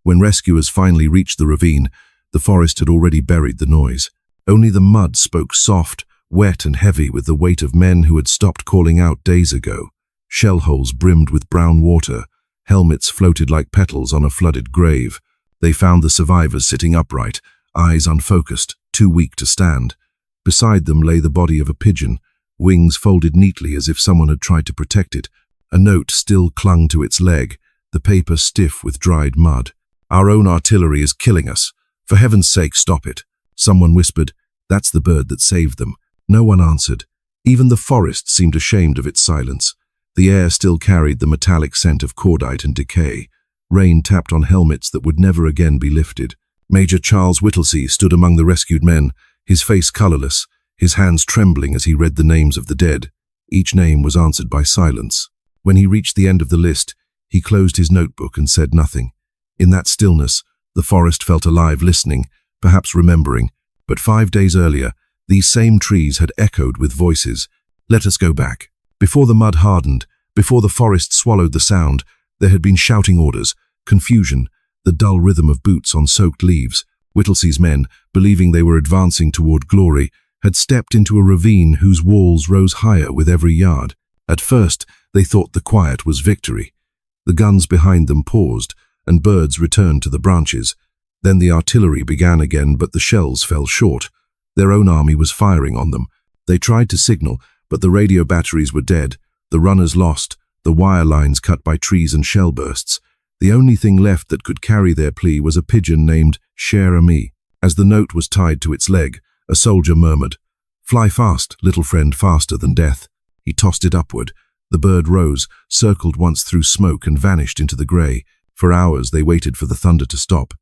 When rescuers finally reached the ravine, the forest had already buried the noise. Only the mud spoke soft, wet and heavy with the weight of men who had stopped calling out days ago. Shell holes brimmed with brown water. Helmets floated like petals on a flooded grave. They found the survivors sitting upright, eyes unfocused, too weak to stand. Beside them lay the body of a pigeon, wings folded neatly as if someone had tried to protect it. A note still clung to its leg, the paper stiff with dried mud. "Our own artillery is killing us. For heaven's sake, stop it." Someone whispered, "That's the bird that saved them." No one answered. Even the forest seemed ashamed of its silence. The air still carried the metallic scent of cordite and decay. Rain tapped on helmets that would never again be lifted. Major Charles Whittlesey stood among the rescued men, his face colorless, his hands trembling as he read the names of the dead. Each name was answered by silence. When he reached the end of the list, he closed his notebook and said nothing. In that stillness, the forest felt alive, listening, perhaps remembering. But 5 days earlier, these same trees had echoed with voices. "Let us go back." Before the mud hardened, before the forest swallowed the sound, there had been shouting orders, confusion, the dull rhythm of boots on soaked leaves. Whittlesey's men, believing they were advancing toward glory, had stepped into a ravine whose walls rose higher with every yard. At first, they thought the quiet was victory. The guns behind them paused, and birds returned to the branches. Then the artillery began again, but the shells fell short. Their own army was firing on them. They tried to signal, but the radio batteries were dead, the runners lost, the wire lines cut by trees and shell bursts. The only thing left that could carry their plea was a pigeon named Cher Ami. As the note was tied to its leg, a soldier murmured, "Fly fast, little friend, faster than death." He tossed it upward. The bird rose, circled once through smoke and vanished into the grey. For hours they waited for the thunder to stop.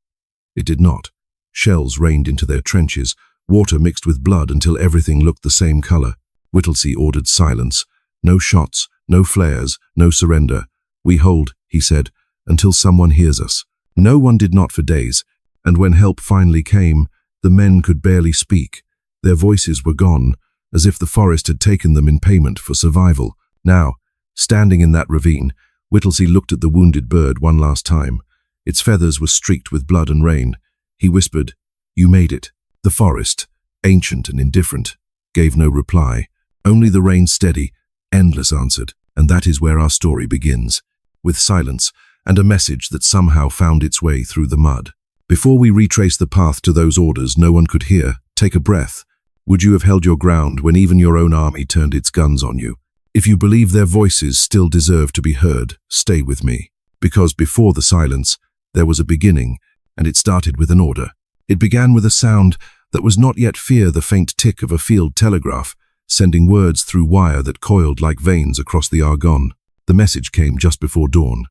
It did not. Shells rained into their trenches, water mixed with blood until everything looked the same color. Whittlesey ordered silence. No shots, no flares, no surrender. "We hold," he said, "until someone hears us." No one did not for days, and when help finally came, the men could barely speak. Their voices were gone, as if the forest had taken them in payment for survival. Now, standing in that ravine, Whittlesey looked at the wounded bird one last time. Its feathers were streaked with blood and rain. He whispered, "You made it." The forest, ancient and indifferent, gave no reply. Only the rain steady, endless answered, and that is where our story begins, with silence and a message that somehow found its way through the mud. Before we retrace the path to those orders no one could hear, take a breath. Would you have held your ground when even your own army turned its guns on you? If you believe their voices still deserve to be heard, stay with me. Because before the silence, there was a beginning, and it started with an order. It began with a sound that was not yet fear, the faint tick of a field telegraph, sending words through wire that coiled like veins across the Argonne. The message came just before dawn.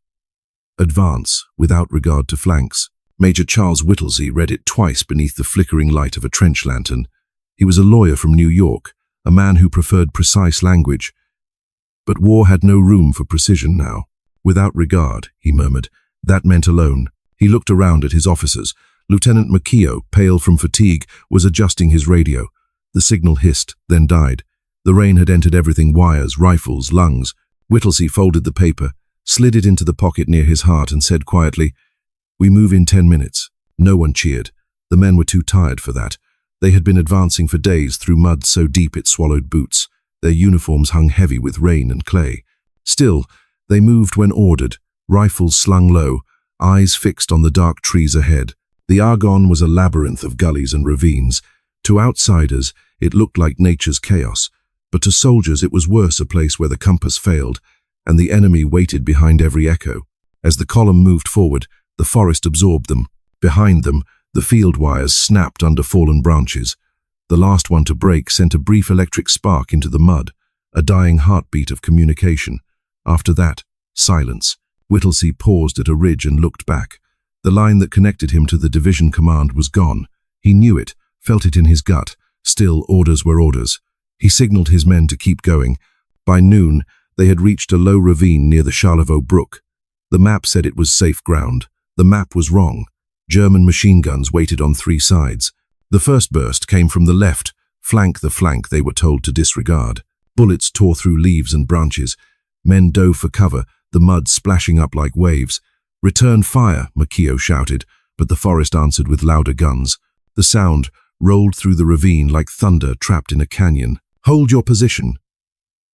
"Advance, without regard to flanks." Major Charles Whittlesey read it twice beneath the flickering light of a trench lantern. He was a lawyer from New York, a man who preferred precise language. But war had no room for precision now. "Without regard," he murmured. That meant alone. He looked around at his officers. Lieutenant McKeough, pale from fatigue, was adjusting his radio. The signal hissed, then died. The rain had entered everything: wires, rifles, lungs. Whittlesey folded the paper, slid it into the pocket near his heart, and said quietly, "We move in 10 minutes." No one cheered. The men were too tired for that. They had been advancing for days through mud so deep it swallowed boots. Their uniforms hung heavy with rain and clay. Still, they moved when ordered, rifles slung low, eyes fixed on the dark trees ahead. The Argonne was a labyrinth of gullies and ravines. To outsiders, it looked like nature's chaos, but to soldiers it was worse, a place where the compass failed, and the enemy waited behind every echo. As the column moved forward, the forest absorbed them. Behind them, the field wires snapped under fallen branches. The last one to break sent a brief electric spark into the mud, a dying heartbeat of communication. After that, silence. Whittlesey paused at a ridge and looked back. The line that connected him to the division command was gone. He knew it, felt it in his gut. Still, orders were orders. He signaled his men to keep going. By noon, they had reached a low ravine near the Charlevoix Brook. The map said it was safe ground. The map was wrong. German machine guns waited on 3 sides. The first burst came from the left, the flank they were told to disregard. Bullets tore through leaves and branches. Men dove for cover, the mud splashing up like waves. "Return fire," Makio shouted, but the forest answered with louder guns. The sound rolled through the ravine like thunder trapped in a canyon. "Hold your position."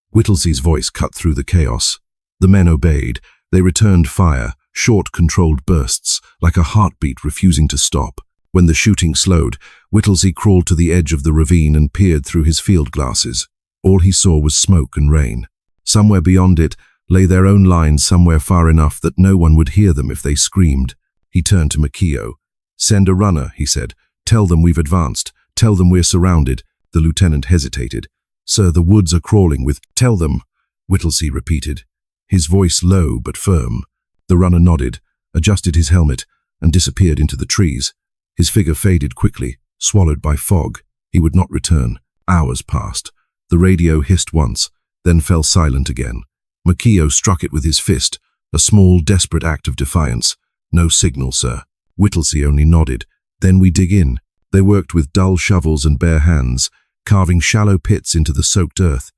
Whittlesey's voice cut through the chaos. The men obeyed. They returned fire, short, controlled bursts, like a heartbeat refusing to stop. When the shooting slowed, Whittlesey crawled to the edge of the ravine and peered through his field glasses. All he saw was smoke and rain. Somewhere beyond it lay their own lines, somewhere far enough that no one would hear them if they screamed. He turned to Makio. "Send a runner," he said. "Tell them we've advanced. Tell them we're surrounded." The lieutenant hesitated. "Sir, the woods are crawling with—" "Tell them," Whittlesey repeated, his voice low but firm. The runner nodded, adjusted his helmet, and disappeared into the trees. His figure faded quickly, swallowed by fog. He would not return. Hours passed. The radio hissed once, then fell silent again. Makio struck it with his fist, a small, desperate act of defiance. "No signal, sir." Whittlesey only nodded. "Then we dig in." They worked with dull shovels and bare hands, carving shallow pits into the soaked earth.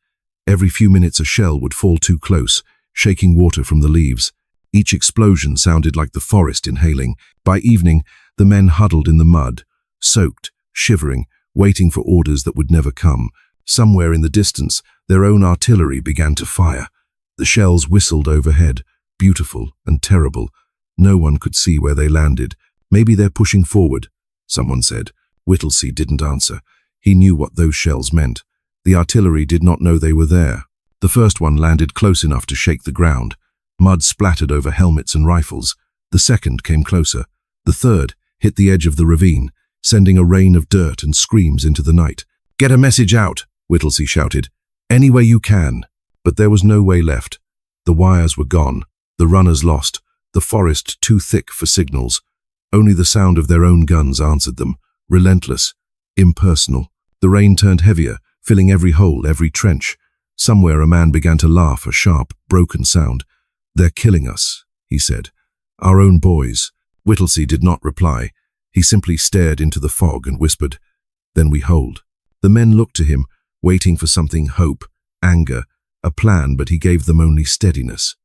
Every few minutes a shell would fall too close, shaking water from the leaves. Each explosion sounded like the forest inhaling. By evening, the men huddled in the mud, soaked, shivering, waiting for orders that would never come. Somewhere in the distance, their own artillery began to fire. The shells whistled overhead, beautiful and terrible. No one could see where they landed. "Maybe they're pushing forward," someone said. Whittlesey didn't answer. He knew what those shells meant. The artillery did not know they were there. The first one landed close enough to shake the ground. Mud splattered over helmets and rifles. The second came closer. The third hit the edge of the ravine, sending a rain of dirt and screams into the night. "Get a message out," Whittlesey shouted. "Any way you can." But there was no way left. The wires were gone, the runners lost, the forest too thick for signals. Only the sound of their own guns answered them, relentless, impersonal. The rain turned heavier, filling every hole, every trench. Somewhere a man began to laugh, a sharp, broken sound. "They're killing us," he said. "Our own boys." Whittlesey did not reply. He simply stared into the fog and whispered, "Then we hold." The men looked to him, waiting for something: hope, anger, a plan, but he gave them only steadiness.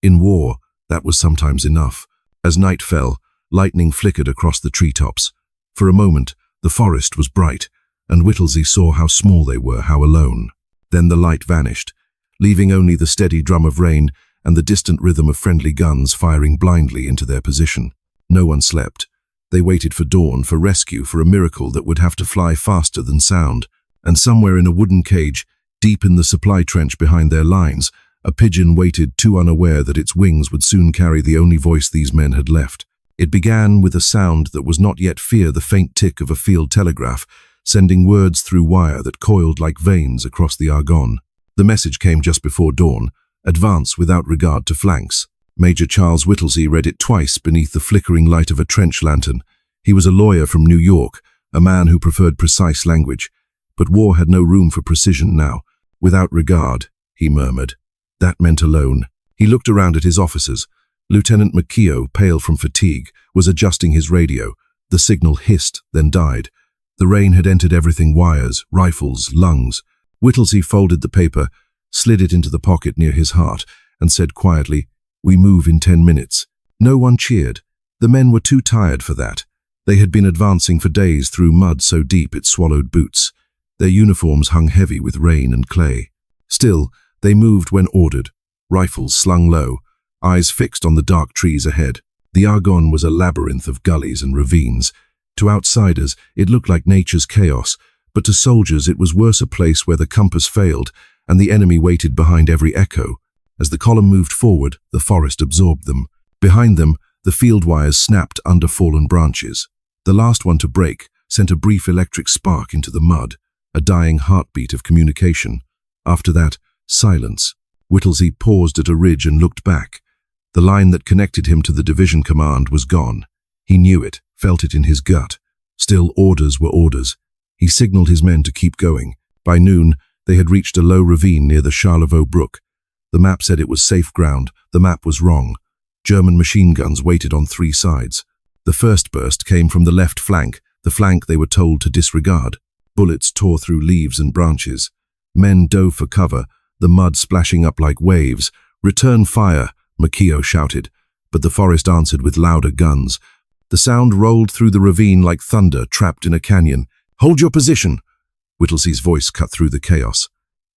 In war, that was sometimes enough. As night fell, lightning flickered across the treetops. For a moment, the forest was bright, and Whittlesey saw how small they were, how alone. Then the light vanished, leaving only the steady drum of rain and the distant rhythm of friendly guns firing blindly into their position. No one slept. They waited for dawn, for rescue, for a miracle that would have to fly faster than sound. And somewhere in a wooden cage, deep in the supply trench behind their lines, a pigeon waited, too unaware that its wings would soon carry the only voice these men had left. It began with a sound that was not yet fear, the faint tick of a field telegraph, sending words through wire that coiled like veins across the Argonne. The message came just before dawn: "Advance without regard to flanks." Major Charles Whittlesey read it twice beneath the flickering light of a trench lantern. He was a lawyer from New York, a man who preferred precise language. But war had no room for precision now. "Without regard," he murmured. That meant alone. He looked around at his officers. Lieutenant Makio, pale from fatigue, was adjusting his radio. The signal hissed, then died. The rain had entered everything: wires, rifles, lungs. Whittlesey folded the paper, slid it into the pocket near his heart, and said quietly, "We move in 10 minutes." No one cheered. The men were too tired for that. They had been advancing for days through mud so deep it swallowed boots. Their uniforms hung heavy with rain and clay. Still, they moved when ordered, rifles slung low, eyes fixed on the dark trees ahead. The Argonne was a labyrinth of gullies and ravines. To outsiders, it looked like nature's chaos, but to soldiers it was worse, a place where the compass failed and the enemy waited behind every echo. As the column moved forward, the forest absorbed them. Behind them, the field wires snapped under fallen branches. The last one to break sent a brief electric spark into the mud, a dying heartbeat of communication. After that, silence. Whittlesey paused at a ridge and looked back. The line that connected him to the division command was gone. He knew it, felt it in his gut. Still, orders were orders. He signaled his men to keep going. By noon, they had reached a low ravine near the Charlevoix Brook. The map said it was safe ground. The map was wrong. German machine guns waited on 3 sides. The first burst came from the left flank, the flank they were told to disregard. Bullets tore through leaves and branches. Men dove for cover, the mud splashing up like waves. "Return fire," Makio shouted. but the forest answered with louder guns. The sound rolled through the ravine like thunder trapped in a canyon. "Hold your position!" Whittlesey's voice cut through the chaos.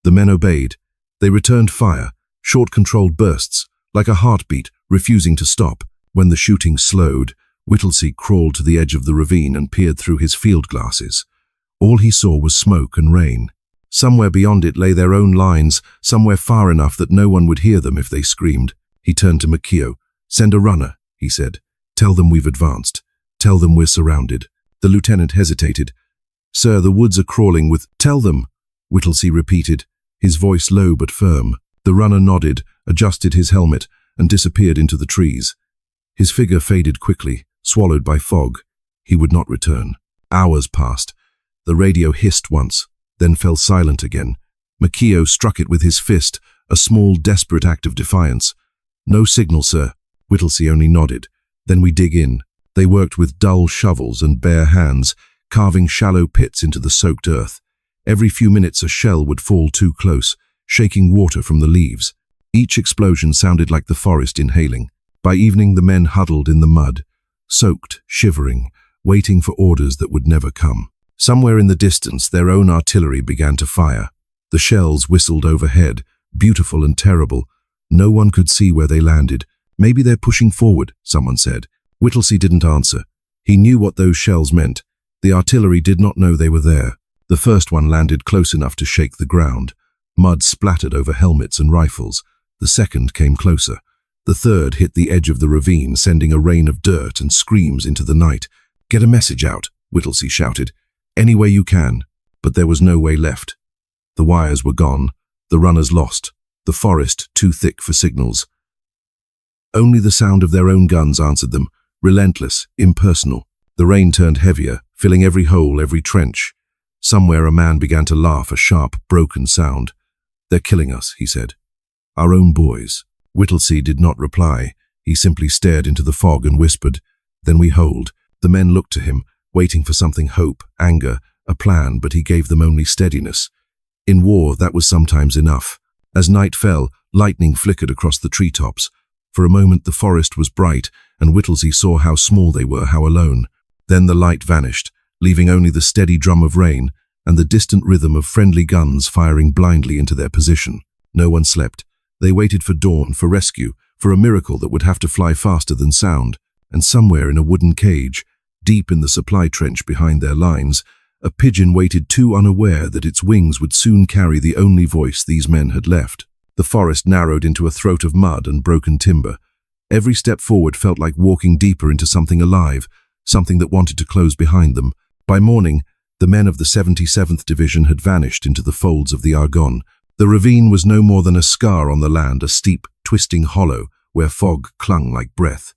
The men obeyed. They returned fire, short controlled bursts, like a heartbeat, refusing to stop. When the shooting slowed, Whittlesey crawled to the edge of the ravine and peered through his field glasses. All he saw was smoke and rain. Somewhere beyond it lay their own lines, somewhere far enough that no one would hear them if they screamed. He turned to Macchio. "Send a runner," he said. "Tell them we've advanced. Tell them we're surrounded." The lieutenant hesitated. "Sir, the woods are crawling with—" "Tell them," Whittlesey repeated, his voice low but firm. The runner nodded, adjusted his helmet, and disappeared into the trees. His figure faded quickly, swallowed by fog. He would not return. Hours passed. The radio hissed once, then fell silent again. Macchio struck it with his fist, a small, desperate act of defiance. "No signal, sir." Whittlesey only nodded. "Then we dig in." They worked with dull shovels and bare hands, carving shallow pits into the soaked earth. Every few minutes a shell would fall too close, shaking water from the leaves. Each explosion sounded like the forest inhaling. By evening the men huddled in the mud, soaked, shivering, waiting for orders that would never come. Somewhere in the distance their own artillery began to fire. The shells whistled overhead, beautiful and terrible. No one could see where they landed. "Maybe they're pushing forward," someone said. Whittlesey didn't answer. He knew what those shells meant. The artillery did not know they were there. The first one landed close enough to shake the ground. Mud splattered over helmets and rifles. The second came closer. The third hit the edge of the ravine, sending a rain of dirt and screams into the night. "Get a message out," Whittlesey shouted. "Any way you can." But there was no way left. The wires were gone, the runners lost, the forest too thick for signals. Only the sound of their own guns answered them, relentless, impersonal. The rain turned heavier, filling every hole, every trench. Somewhere a man began to laugh, a sharp, broken sound. "They're killing us," he said. "Our own boys." Whittlesey did not reply. He simply stared into the fog and whispered, "Then we hold." The men looked to him, waiting for something: hope, anger, a plan, but he gave them only steadiness. In war, that was sometimes enough. As night fell, lightning flickered across the treetops. For a moment the forest was bright, and Whittlesey saw how small they were, how alone. Then the light vanished, leaving only the steady drum of rain and the distant rhythm of friendly guns firing blindly into their position. No one slept. They waited for dawn, for rescue, for a miracle that would have to fly faster than sound. And somewhere in a wooden cage, deep in the supply trench behind their lines, a pigeon waited, too unaware that its wings would soon carry the only voice these men had left. The forest narrowed into a throat of mud and broken timber. Every step forward felt like walking deeper into something alive, something that wanted to close behind them. By morning, the men of the 77th Division had vanished into the folds of the Argonne. The ravine was no more than a scar on the land, a steep, twisting hollow where fog clung like breath.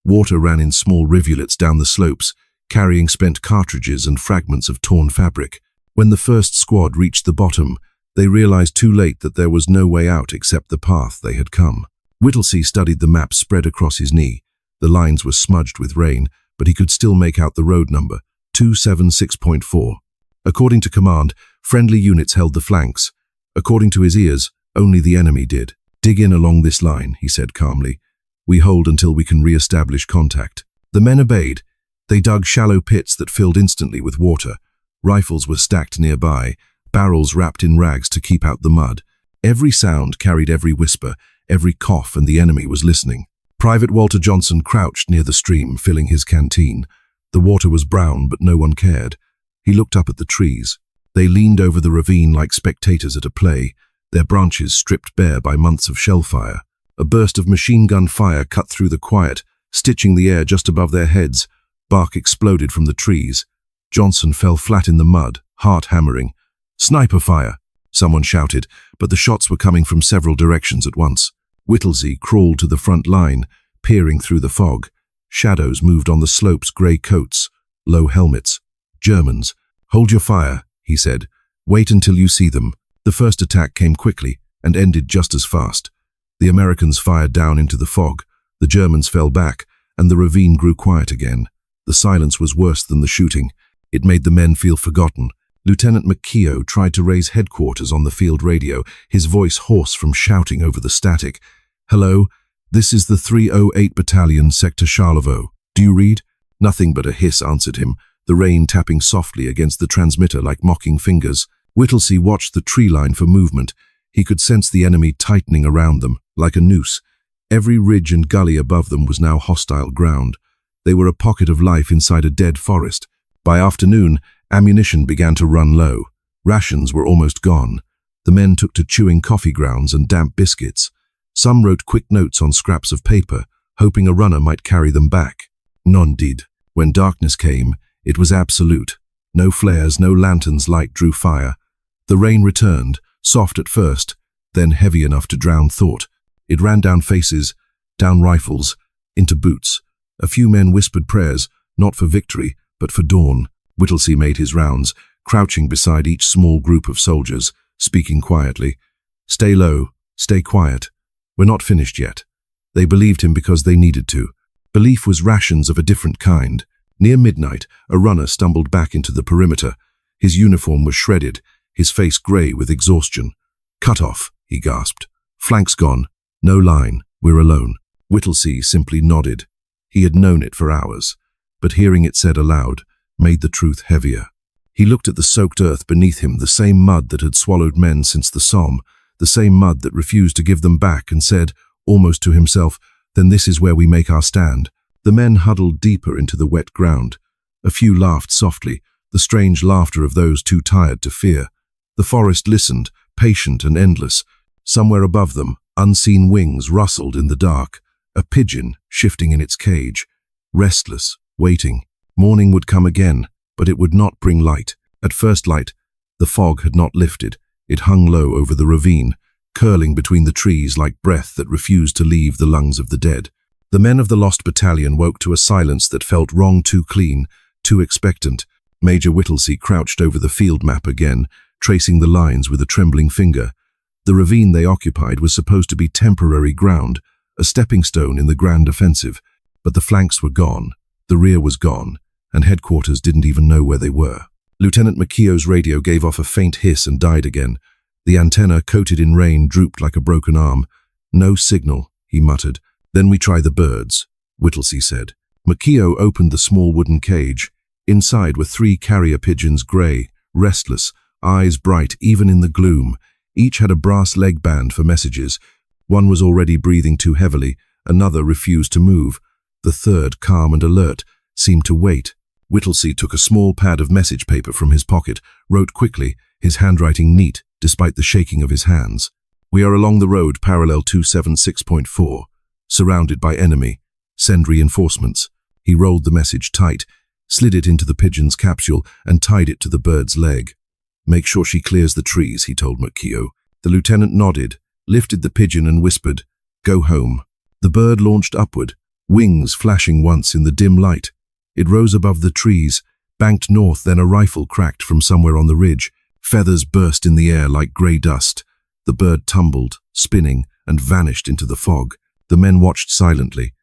Water ran in small rivulets down the slopes, carrying spent cartridges and fragments of torn fabric. When the first squad reached the bottom, they realized too late that there was no way out except the path they had come. Whittlesey studied the map spread across his knee. The lines were smudged with rain, but he could still make out the road number, 276.4. According to command, friendly units held the flanks. According to his ears, only the enemy did. "Dig in along this line," he said calmly. "We hold until we can re-establish contact." The men obeyed. They dug shallow pits that filled instantly with water. Rifles were stacked nearby, barrels wrapped in rags to keep out the mud. Every sound carried every whisper, every cough, and the enemy was listening. Private Walter Johnson crouched near the stream, filling his canteen. The water was brown, but no one cared. He looked up at the trees. They leaned over the ravine like spectators at a play, their branches stripped bare by months of shell fire. A burst of machine gun fire cut through the quiet, stitching the air just above their heads. Bark exploded from the trees. Johnson fell flat in the mud, heart hammering. "Sniper fire!" someone shouted, but the shots were coming from several directions at once. Whittlesey crawled to the front line, peering through the fog. Shadows moved on the slopes, grey coats, low helmets. "Germans, hold your fire," he said. "Wait until you see them." The first attack came quickly and ended just as fast. The Americans fired down into the fog. The Germans fell back, and the ravine grew quiet again. The silence was worse than the shooting. It made the men feel forgotten. Lieutenant Macchio tried to raise headquarters on the field radio, his voice hoarse from shouting over the static. "Hello? "This is the 308 Battalion, Sector Charlevoix. Do you read?" Nothing but a hiss answered him, the rain tapping softly against the transmitter like mocking fingers. Whittlesey watched the tree line for movement. He could sense the enemy tightening around them, like a noose. Every ridge and gully above them was now hostile ground. They were a pocket of life inside a dead forest. By afternoon, ammunition began to run low. Rations were almost gone. The men took to chewing coffee grounds and damp biscuits. Some wrote quick notes on scraps of paper, hoping a runner might carry them back. None did. When darkness came, it was absolute. No flares, no lanterns' light drew fire. The rain returned, soft at first, then heavy enough to drown thought. It ran down faces, down rifles, into boots. A few men whispered prayers, not for victory, but for dawn. Whittlesey made his rounds, crouching beside each small group of soldiers, speaking quietly. "Stay low, stay quiet. We're not finished yet." They believed him because they needed to. Belief was rations of a different kind. Near midnight, a runner stumbled back into the perimeter. His uniform was shredded, his face grey with exhaustion. "Cut off," he gasped. "Flanks gone. No line. We're alone." Whittlesey simply nodded. He had known it for hours, but hearing it said aloud made the truth heavier. He looked at the soaked earth beneath him, the same mud that had swallowed men since the Somme, the same mud that refused to give them back, and said, almost to himself, "Then this is where we make our stand." The men huddled deeper into the wet ground. A few laughed softly, the strange laughter of those too tired to fear. The forest listened, patient and endless. Somewhere above them, unseen wings rustled in the dark, a pigeon shifting in its cage, restless, waiting. Morning would come again, but it would not bring light. At first light, the fog had not lifted. It hung low over the ravine, curling between the trees like breath that refused to leave the lungs of the dead. The men of the Lost Battalion woke to a silence that felt wrong, too clean, too expectant. Major Whittlesey crouched over the field map again, tracing the lines with a trembling finger. The ravine they occupied was supposed to be temporary ground, a stepping stone in the grand offensive. But the flanks were gone, the rear was gone, and headquarters didn't even know where they were. Lieutenant McKeogh's radio gave off a faint hiss and died again. The antenna, coated in rain, drooped like a broken arm. "No signal," he muttered. "Then we try the birds," Whittlesey said. McKeogh opened the small wooden cage. Inside were 3 carrier pigeons, grey, restless, eyes bright even in the gloom. Each had a brass leg band for messages. One was already breathing too heavily, another refused to move. The third, calm and alert, seemed to wait. Whittlesey took a small pad of message paper from his pocket, wrote quickly, his handwriting neat, despite the shaking of his hands. "We are along the road parallel 276.4, surrounded by enemy. Send reinforcements." He rolled the message tight, slid it into the pigeon's capsule, and tied it to the bird's leg. "Make sure she clears the trees," he told McKeough. The lieutenant nodded, lifted the pigeon and whispered, "Go home." The bird launched upward, wings flashing once in the dim light. It rose above the trees, banked north, then a rifle cracked from somewhere on the ridge. Feathers burst in the air like grey dust. The bird tumbled, spinning, and vanished into the fog. The men watched silently.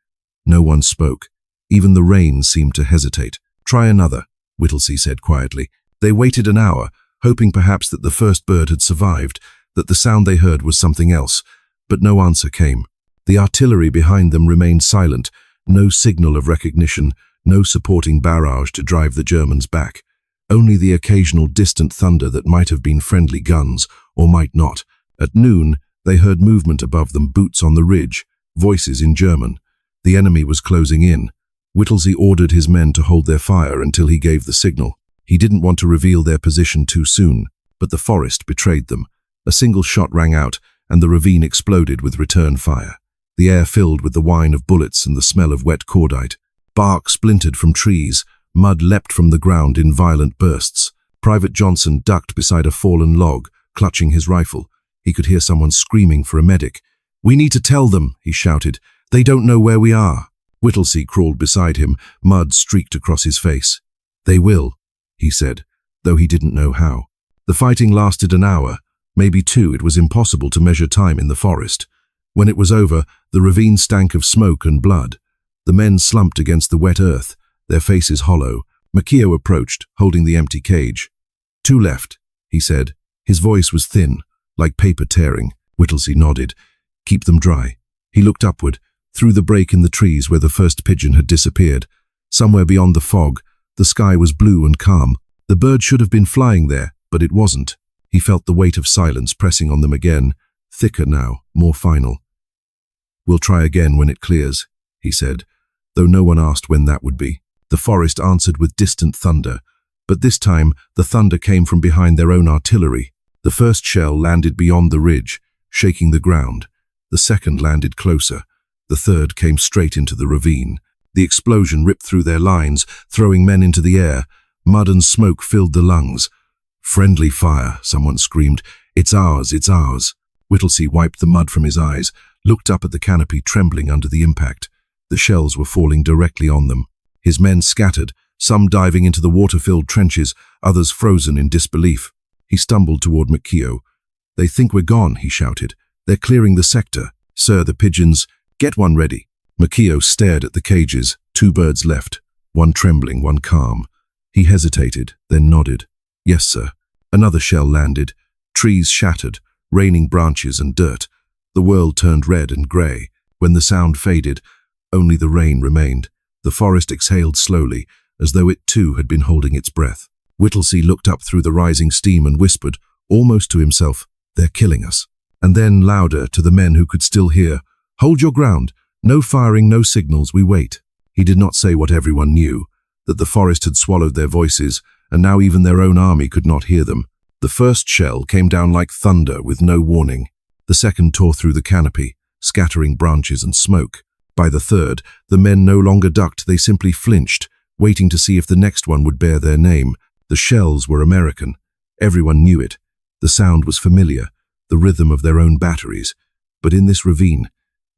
No one spoke. Even the rain seemed to hesitate. "Try another," Whittlesey said quietly. They waited an hour, hoping perhaps that the first bird had survived, that the sound they heard was something else, but no answer came. The artillery behind them remained silent, no signal of recognition, no supporting barrage to drive the Germans back. Only the occasional distant thunder that might have been friendly guns, or might not. At noon, they heard movement above them, boots on the ridge, voices in German. The enemy was closing in. Whittlesey ordered his men to hold their fire until he gave the signal. He didn't want to reveal their position too soon, but the forest betrayed them. A single shot rang out, and the ravine exploded with return fire. The air filled with the whine of bullets and the smell of wet cordite. Bark splintered from trees, mud leapt from the ground in violent bursts. Private Johnson ducked beside a fallen log, clutching his rifle. He could hear someone screaming for a medic. "We need to tell them," he shouted. "They don't know where we are." Whittlesey crawled beside him, mud streaked across his face. "They will," he said, though he didn't know how. The fighting lasted an hour, maybe 2. It was impossible to measure time in the forest. When it was over, the ravine stank of smoke and blood. The men slumped against the wet earth, their faces hollow. McKeough approached, holding the empty cage. "2 left," he said. His voice was thin, like paper tearing. Whittlesey nodded. "Keep them dry." He looked upward. through the break in the trees where the first pigeon had disappeared. Somewhere beyond the fog, the sky was blue and calm. The bird should have been flying there, but it wasn't. He felt the weight of silence pressing on them again, thicker now, more final. "We'll try again when it clears," he said, though no one asked when that would be. The forest answered with distant thunder, but this time the thunder came from behind their own artillery. The first shell landed beyond the ridge, shaking the ground. The second landed closer. The third came straight into the ravine. The explosion ripped through their lines, throwing men into the air. Mud and smoke filled the lungs. "Friendly fire," someone screamed. "It's ours, it's ours." Whittlesey wiped the mud from his eyes, looked up at the canopy, trembling under the impact. The shells were falling directly on them. His men scattered, some diving into the water-filled trenches, others frozen in disbelief. He stumbled toward Makio. "They think we're gone," he shouted. "They're clearing the sector. Sir, the pigeons, get one ready." Makio stared at the cages, 2 birds left, one trembling, one calm. He hesitated, then nodded. "Yes, sir." Another shell landed, trees shattered, raining branches and dirt. The world turned red and grey. When the sound faded, only the rain remained. The forest exhaled slowly, as though it too had been holding its breath. Whittlesey looked up through the rising steam and whispered, almost to himself, "They're killing us." And then, louder, to the men who could still hear, "Hold your ground. No firing, no signals, we wait." He did not say what everyone knew, that the forest had swallowed their voices, and now even their own army could not hear them. The first shell came down like thunder with no warning. The second tore through the canopy, scattering branches and smoke. By the third, the men no longer ducked, they simply flinched, waiting to see if the next one would bear their name. The shells were American. Everyone knew it. The sound was familiar, the rhythm of their own batteries. But in this ravine,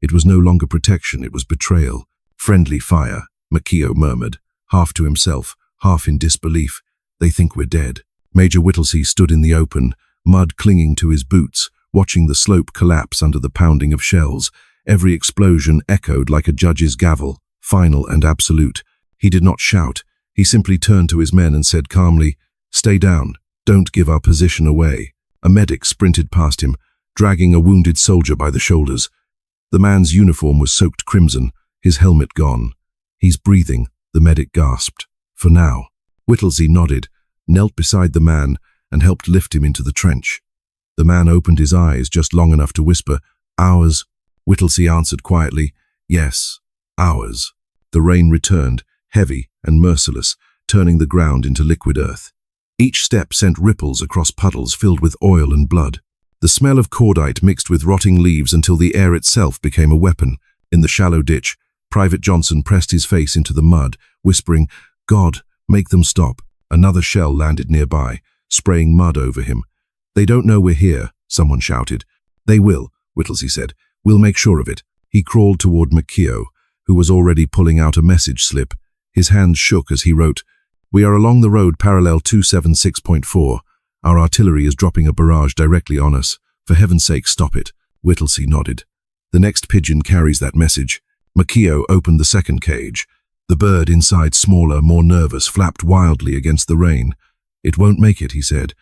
it was no longer protection, it was betrayal. "Friendly fire," Makio murmured, half to himself, half in disbelief. "They think we're dead." Major Whittlesey stood in the open, mud clinging to his boots, watching the slope collapse under the pounding of shells. Every explosion echoed like a judge's gavel, final and absolute. He did not shout. He simply turned to his men and said calmly, "Stay down. Don't give our position away." A medic sprinted past him, dragging a wounded soldier by the shoulders. The man's uniform was soaked crimson, his helmet gone. "He's breathing," the medic gasped. "For now." Whittlesey nodded, knelt beside the man, and helped lift him into the trench. The man opened his eyes just long enough to whisper, "Ours." Whittlesey answered quietly, "Yes, ours." The rain returned, heavy and merciless, turning the ground into liquid earth. Each step sent ripples across puddles filled with oil and blood. The smell of cordite mixed with rotting leaves until the air itself became a weapon. In the shallow ditch, Private Johnson pressed his face into the mud, whispering, "God, make them stop." Another shell landed nearby, spraying mud over him. "They don't know we're here," someone shouted. "They will," Whittlesey said. "We'll make sure of it." He crawled toward Makio, who was already pulling out a message slip. His hands shook as he wrote, "We are along the road parallel 276.4. Our artillery is dropping a barrage directly on us. For heaven's sake, stop it." Whittlesey nodded. "The next pigeon carries that message." Makio opened the second cage. The bird inside, smaller, more nervous, flapped wildly against the rain. "It won't make it," he said.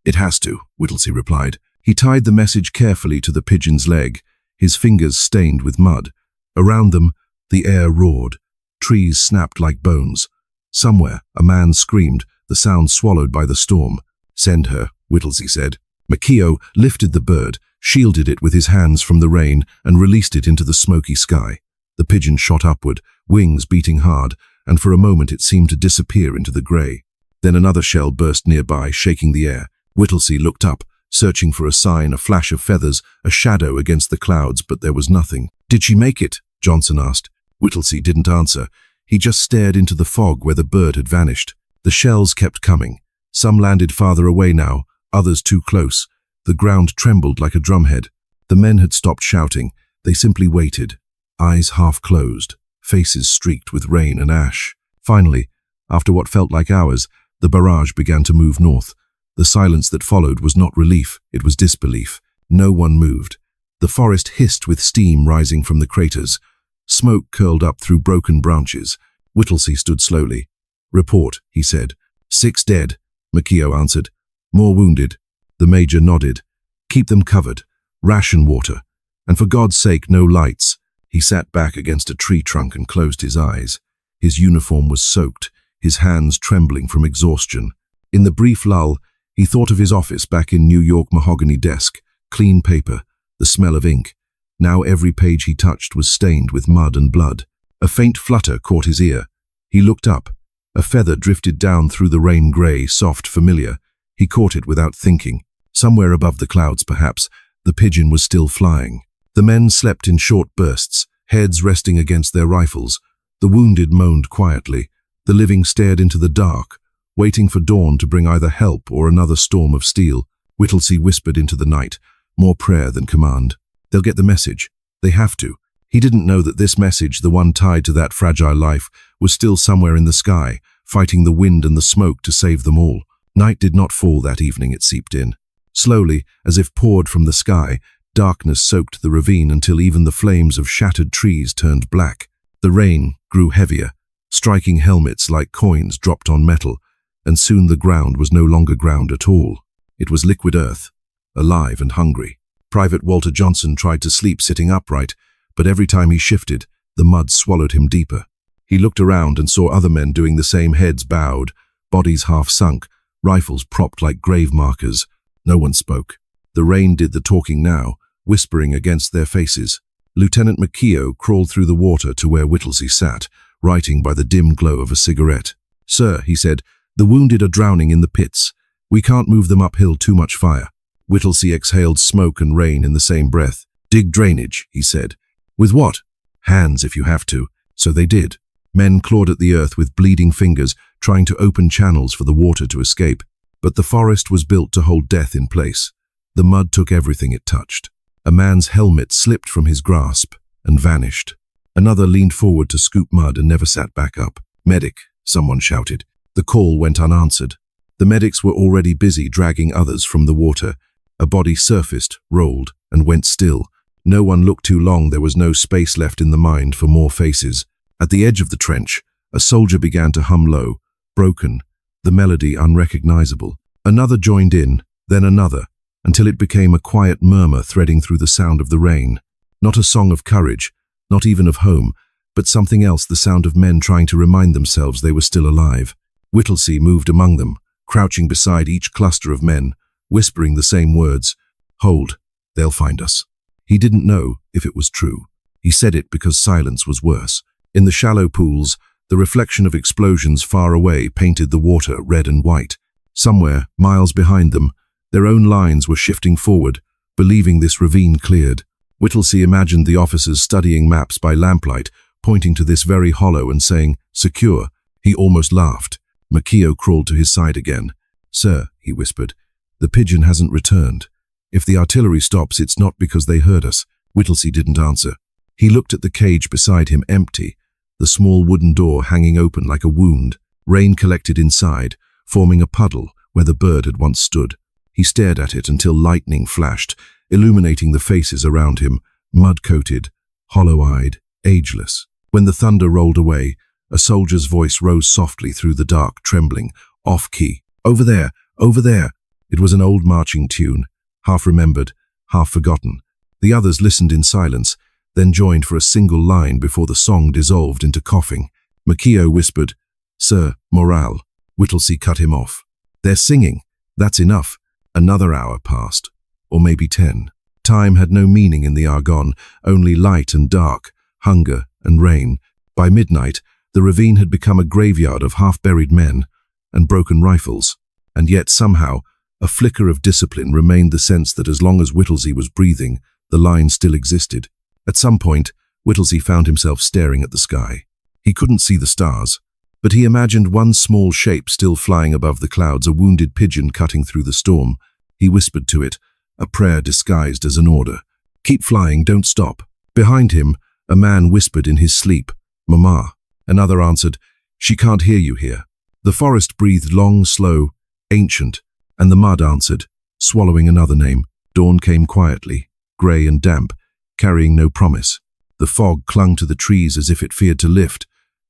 "It has to," Whittlesey replied. He tied the message carefully to the pigeon's leg, his fingers stained with mud. Around them, the air roared. Trees snapped like bones. Somewhere, a man screamed, the sound swallowed by the storm. "Send her," Whittlesey said. Makio lifted the bird, shielded it with his hands from the rain, and released it into the smoky sky. The pigeon shot upward, wings beating hard, and for a moment it seemed to disappear into the grey. Then another shell burst nearby, shaking the air. Whittlesey looked up, searching for a sign, a flash of feathers, a shadow against the clouds, but there was nothing. "Did she make it?" Johnson asked. Whittlesey didn't answer. He just stared into the fog where the bird had vanished. The shells kept coming. Some landed farther away now, others too close. The ground trembled like a drumhead. The men had stopped shouting. They simply waited, eyes half closed, faces streaked with rain and ash. Finally, after what felt like hours, the barrage began to move north. The silence that followed was not relief, it was disbelief. No one moved. The forest hissed with steam rising from the craters. Smoke curled up through broken branches. Whittlesey stood slowly. "Report," he said. "6 dead," Makio answered. "More wounded." The major nodded. "Keep them covered. Ration water. And for God's sake, no lights. He sat back against a tree trunk and closed his eyes. His uniform was soaked, his hands trembling from exhaustion. In the brief lull, he thought of his office back in New York, mahogany desk, clean paper, the smell of ink. Now every page he touched was stained with mud and blood. A faint flutter caught his ear. He looked up. A feather drifted down through the rain, grey, soft, familiar. He caught it without thinking. Somewhere above the clouds, perhaps, the pigeon was still flying. The men slept in short bursts, heads resting against their rifles. The wounded moaned quietly. The living stared into the dark, waiting for dawn to bring either help or another storm of steel. Whittlesey whispered into the night, more prayer than command. They'll get the message. They have to. He didn't know that this message, the one tied to that fragile life, was still somewhere in the sky, fighting the wind and the smoke to save them all. Night did not fall that evening, it seeped in. Slowly, as if poured from the sky, darkness soaked the ravine until even the flames of shattered trees turned black. The rain grew heavier, striking helmets like coins dropped on metal, and soon the ground was no longer ground at all. It was liquid earth, alive and hungry. Private Walter Johnson tried to sleep sitting upright, but every time he shifted, the mud swallowed him deeper. He looked around and saw other men doing the same, heads bowed, bodies half sunk, rifles propped like grave markers. No one spoke. The rain did the talking now, whispering against their faces. Lieutenant McKeough crawled through the water to where Whittlesey sat, writing by the dim glow of a cigarette. "Sir," he said, "the wounded are drowning in the pits. We can't move them uphill, too much fire." Whittlesey exhaled smoke and rain in the same breath. "Dig drainage," he said. "With what?" "Hands, if you have to." So they did. Men clawed at the earth with bleeding fingers, trying to open channels for the water to escape. But the forest was built to hold death in place. The mud took everything it touched. A man's helmet slipped from his grasp and vanished. Another leaned forward to scoop mud and never sat back up. "Medic," someone shouted. The call went unanswered. The medics were already busy dragging others from the water. A body surfaced, rolled, and went still. No one looked too long. There was no space left in the mind for more faces. At the edge of the trench, a soldier began to hum low, broken, the melody unrecognizable. Another joined in, then another, until it became a quiet murmur threading through the sound of the rain. Not a song of courage, not even of home, but something else, the sound of men trying to remind themselves they were still alive. Whittlesey moved among them, crouching beside each cluster of men, whispering the same words. "Hold, they'll find us." He didn't know if it was true. He said it because silence was worse. In the shallow pools, the reflection of explosions far away painted the water red and white. Somewhere, miles behind them, their own lines were shifting forward, believing this ravine cleared. Whittlesey imagined the officers studying maps by lamplight, pointing to this very hollow and saying, "Secure." He almost laughed. McKeough crawled to his side again. "Sir," he whispered, "the pigeon hasn't returned. If the artillery stops, it's not because they heard us." Whittlesey didn't answer. He looked at the cage beside him, empty, the small wooden door hanging open like a wound. Rain collected inside, forming a puddle where the bird had once stood. He stared at it until lightning flashed, illuminating the faces around him, mud-coated, hollow-eyed, ageless. When the thunder rolled away, a soldier's voice rose softly through the dark, trembling, off-key. "Over there! Over there!" It was an old marching tune, half-remembered, half-forgotten. The others listened in silence, then joined for a single line before the song dissolved into coughing. McKeough whispered, "Sir, morale." Whittlesey cut him off. "They're singing. That's enough." Another hour passed, or maybe 10. Time had no meaning in the Argonne, only light and dark, hunger and rain. By midnight, the ravine had become a graveyard of half-buried men and broken rifles. And yet somehow, a flicker of discipline remained, the sense that as long as Whittlesey was breathing, the line still existed. At some point, Whittlesey found himself staring at the sky. He couldn't see the stars, but he imagined one small shape still flying above the clouds, a wounded pigeon cutting through the storm. He whispered to it, a prayer disguised as an order. "Keep flying, don't stop." Behind him, a man whispered in his sleep, "Mama." Another answered, "She can't hear you here." The forest breathed long, slow, ancient, and the mud answered, swallowing another name. Dawn came quietly, grey and damp, carrying no promise. The fog clung to the trees as if it feared to lift,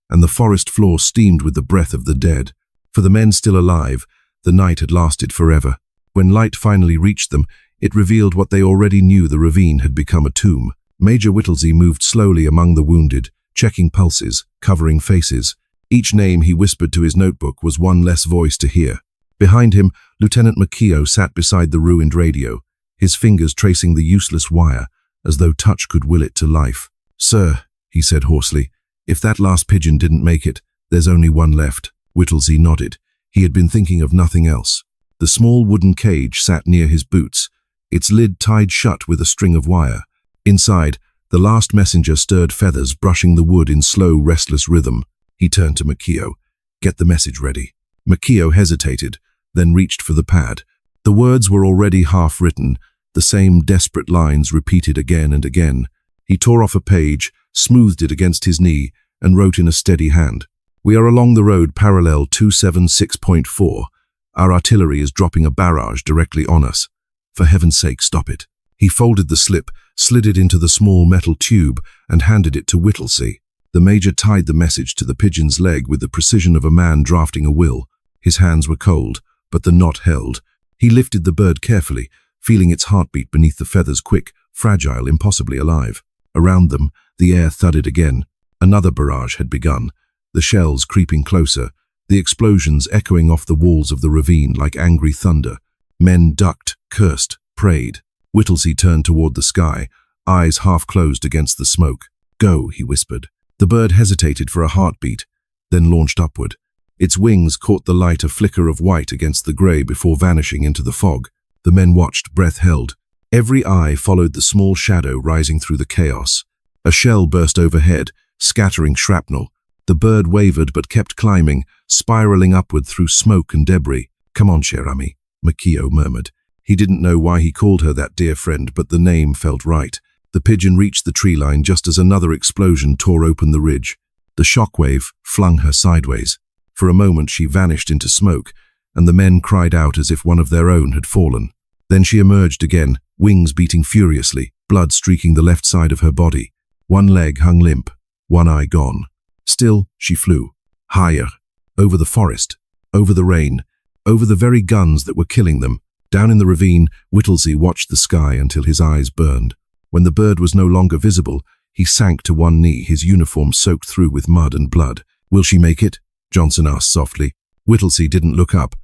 and the forest floor steamed with the breath of the dead. For the men still alive, the night had lasted forever. When light finally reached them, it revealed what they already knew: the ravine had become a tomb. Major Whittlesey moved slowly among the wounded, checking pulses, covering faces. Each name he whispered to his notebook was one less voice to hear. Behind him, Lieutenant Makio sat beside the ruined radio, his fingers tracing the useless wire, as though touch could will it to life. "Sir," he said hoarsely, "if that last pigeon didn't make it, there's only one left." Whittlesey nodded. He had been thinking of nothing else. The small wooden cage sat near his boots, its lid tied shut with a string of wire. Inside, the last messenger stirred feathers, brushing the wood in slow, restless rhythm. He turned to Makio. "Get the message ready." Makio hesitated, then reached for the pad. The words were already half-written, the same desperate lines repeated again and again. He tore off a page, smoothed it against his knee, and wrote in a steady hand. "We are along the road parallel 276.4. Our artillery is dropping a barrage directly on us. For heaven's sake, stop it." He folded the slip, slid it into the small metal tube, and handed it to Whittlesey. The major tied the message to the pigeon's leg with the precision of a man drafting a will. His hands were cold, but the knot held. He lifted the bird carefully, feeling its heartbeat beneath the feathers, quick, fragile, impossibly alive. Around them, the air thudded again. Another barrage had begun, the shells creeping closer, the explosions echoing off the walls of the ravine like angry thunder. Men ducked, cursed, prayed. Whittlesey turned toward the sky, eyes half closed against the smoke. "Go," he whispered. The bird hesitated for a heartbeat, then launched upward. Its wings caught the light, a flicker of white against the grey before vanishing into the fog. The men watched, breath held. Every eye followed the small shadow rising through the chaos. A shell burst overhead, scattering shrapnel. The bird wavered but kept climbing, spiraling upward through smoke and debris. "Come on, Cher Ami," Makio murmured. He didn't know why he called her that dear friend, but the name felt right. The pigeon reached the tree line just as another explosion tore open the ridge. The shockwave flung her sideways. For a moment she vanished into smoke, and the men cried out as if one of their own had fallen. Then she emerged again, wings beating furiously, blood streaking the left side of her body. One leg hung limp, one eye gone. Still, she flew. Higher. Over the forest. Over the rain. Over the very guns that were killing them. Down in the ravine, Whittlesey watched the sky until his eyes burned. When the bird was no longer visible, he sank to one knee, his uniform soaked through with mud and blood. "Will she make it?" Johnson asked softly. Whittlesey didn't look up.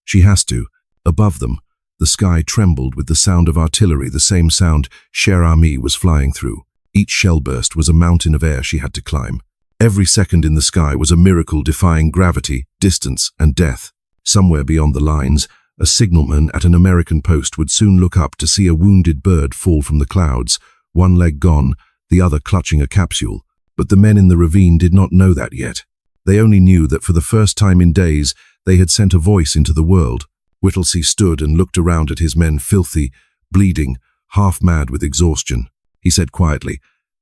"She has to." Above them, the sky trembled with the sound of artillery, the same sound Cher Ami was flying through. Each shell burst was a mountain of air she had to climb. Every second in the sky was a miracle defying gravity, distance, and death. Somewhere beyond the lines, a signalman at an American post would soon look up to see a wounded bird fall from the clouds, one leg gone, the other clutching a capsule. But the men in the ravine did not know that yet. They only knew that for the first time in days, they had sent a voice into the world. Whittlesey stood and looked around at his men, filthy, bleeding, half-mad with exhaustion. He said quietly,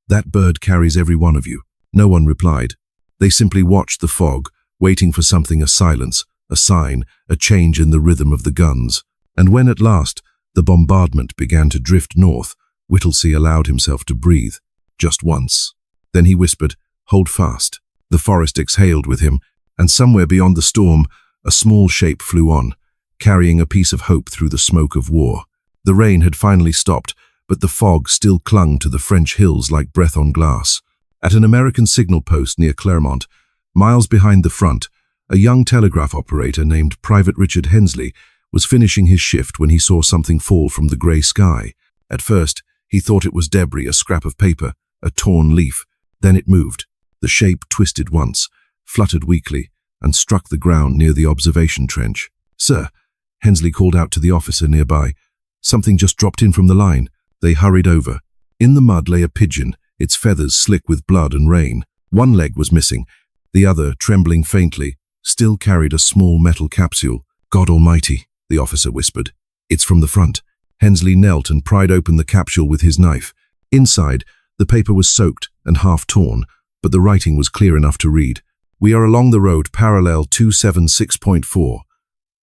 "That bird carries every one of you." No one replied. They simply watched the fog, waiting for something, a silence, a sign, a change in the rhythm of the guns. And when at last the bombardment began to drift north, Whittlesey allowed himself to breathe, just once. Then he whispered, "Hold fast." The forest exhaled with him, and somewhere beyond the storm, a small shape flew on, carrying a piece of hope through the smoke of war. The rain had finally stopped, but the fog still clung to the French hills like breath on glass. At an American signal post near Clermont, miles behind the front, a young telegraph operator named Private Richard Hensley was finishing his shift when he saw something fall from the grey sky. At first, he thought it was debris, a scrap of paper, a torn leaf. Then it moved. The shape twisted once, fluttered weakly, and struck the ground near the observation trench. "Sir," Hensley called out to the officer nearby. "Something just dropped in from the line." They hurried over. In the mud lay a pigeon, its feathers slick with blood and rain. One leg was missing. The other, trembling faintly, still carried a small metal capsule. "God Almighty," the officer whispered. "It's from the front." Hensley knelt and pried open the capsule with his knife. Inside, the paper was soaked and half torn, but the writing was clear enough to read. "We are along the road parallel 276.4.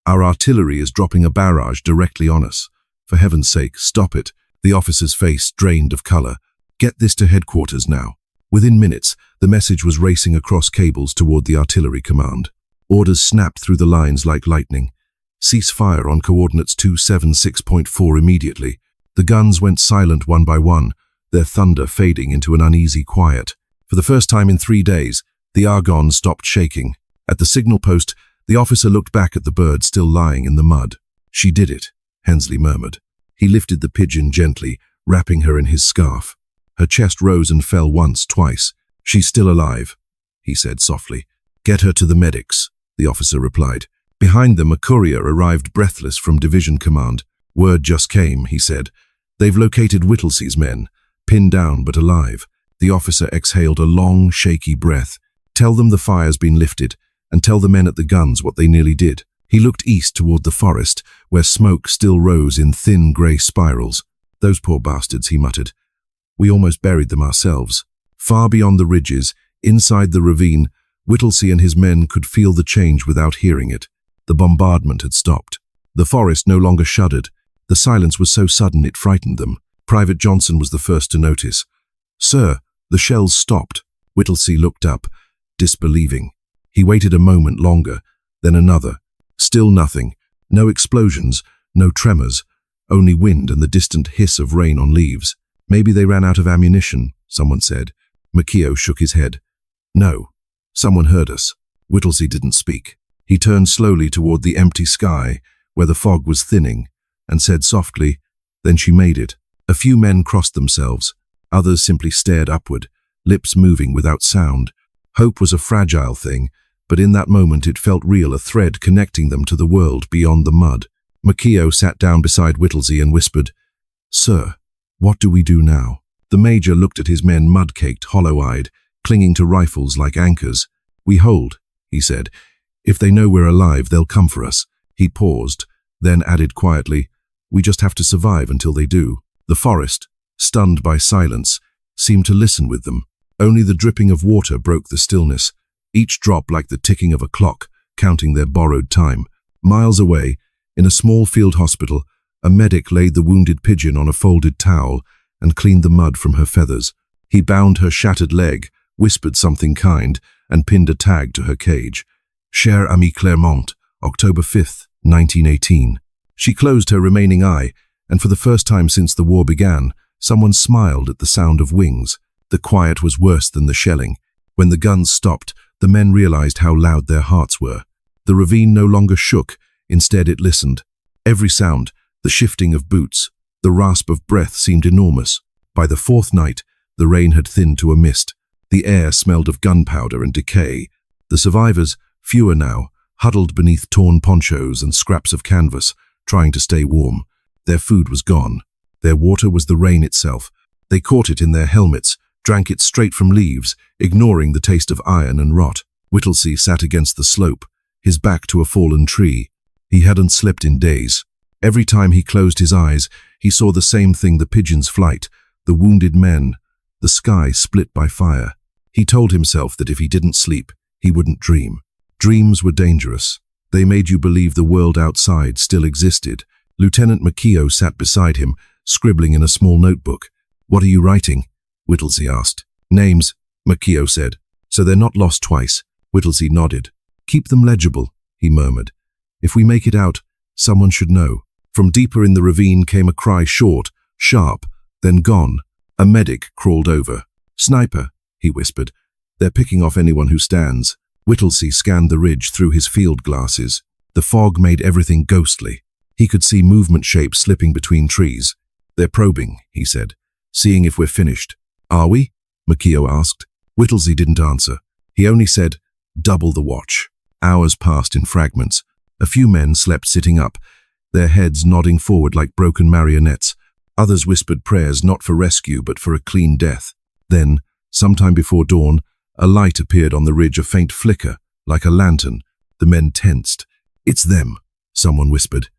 Our artillery is dropping a barrage directly on us. For heaven's sake, stop it." The officer's face drained of color. "Get this to headquarters now." Within minutes, the message was racing across cables toward the artillery command. Orders snapped through the lines like lightning. "Cease fire on coordinates 276.4 immediately." The guns went silent one by one, their thunder fading into an uneasy quiet. For the first time in 3 days, the Argonne stopped shaking. At the signal post, the officer looked back at the bird still lying in the mud. "She did it," Hensley murmured. He lifted the pigeon gently, wrapping her in his scarf. Her chest rose and fell once, twice. "She's still alive," he said softly. "Get her to the medics," the officer replied. Behind them, a courier arrived breathless from Division Command. "Word just came," he said. "They've located Whittlesey's men, pinned down but alive." The officer exhaled a long, shaky breath. "Tell them the fire's been lifted, and tell the men at the guns what they nearly did." He looked east toward the forest, where smoke still rose in thin grey spirals. "Those poor bastards," he muttered. "We almost buried them ourselves." Far beyond the ridges, inside the ravine, Whittlesey and his men could feel the change without hearing it. The bombardment had stopped. The forest no longer shuddered. The silence was so sudden it frightened them. Private Johnson was the first to notice. "Sir, the shells stopped." Whittlesey looked up, disbelieving. He waited a moment longer, then another. Still nothing. No explosions, no tremors, only wind and the distant hiss of rain on leaves. "Maybe they ran out of ammunition," someone said. Makio shook his head. "No, someone heard us." Whittlesey didn't speak. He turned slowly toward the empty sky, where the fog was thinning, and said softly, "Then she made it." A few men crossed themselves. Others simply stared upward, lips moving without sound. Hope was a fragile thing, but in that moment it felt real, a thread connecting them to the world beyond the mud. Makio sat down beside Whittlesey and whispered, "Sir, what do we do now?" The major looked at his men, mud-caked, hollow-eyed, clinging to rifles like anchors. "We hold," he said. "If they know we're alive, they'll come for us." He paused, then added quietly, "We just have to survive until they do." The forest, stunned by silence, seemed to listen with them. Only the dripping of water broke the stillness, each drop like the ticking of a clock, counting their borrowed time. Miles away, in a small field hospital, a medic laid the wounded pigeon on a folded towel and cleaned the mud from her feathers. He bound her shattered leg, whispered something kind, and pinned a tag to her cage. "Cher Ami, Clermont, October 5th, 1918. She closed her remaining eye, and for the first time since the war began, someone smiled at the sound of wings. The quiet was worse than the shelling. When the guns stopped, the men realized how loud their hearts were. The ravine no longer shook, instead it listened. Every sound, the shifting of boots, the rasp of breath seemed enormous. By the fourth night, the rain had thinned to a mist. The air smelled of gunpowder and decay. The survivors, fewer now, huddled beneath torn ponchos and scraps of canvas, trying to stay warm. Their food was gone. Their water was the rain itself. They caught it in their helmets, drank it straight from leaves, ignoring the taste of iron and rot. Whittlesey sat against the slope, his back to a fallen tree. He hadn't slept in days. Every time he closed his eyes, he saw the same thing: the pigeon's flight, the wounded men, the sky split by fire. He told himself that if he didn't sleep, he wouldn't dream. Dreams were dangerous. They made you believe the world outside still existed. Lieutenant Makio sat beside him, scribbling in a small notebook. "What are you writing?" Whittlesey asked. "Names," Makio said. "So they're not lost twice." Whittlesey nodded. "Keep them legible," he murmured. "If we make it out, someone should know." From deeper in the ravine came a cry, short, sharp, then gone. A medic crawled over. "Sniper," he whispered. "They're picking off anyone who stands." Whittlesey scanned the ridge through his field glasses. The fog made everything ghostly. He could see movement shapes slipping between trees. "They're probing," he said, "seeing if we're finished." "Are we?" Makio asked. Whittlesey didn't answer. He only said, "Double the watch." Hours passed in fragments. A few men slept sitting up, their heads nodding forward like broken marionettes. Others whispered prayers not for rescue but for a clean death. Then, sometime before dawn, a light appeared on the ridge, a faint flicker, like a lantern. The men tensed. "It's them," someone whispered.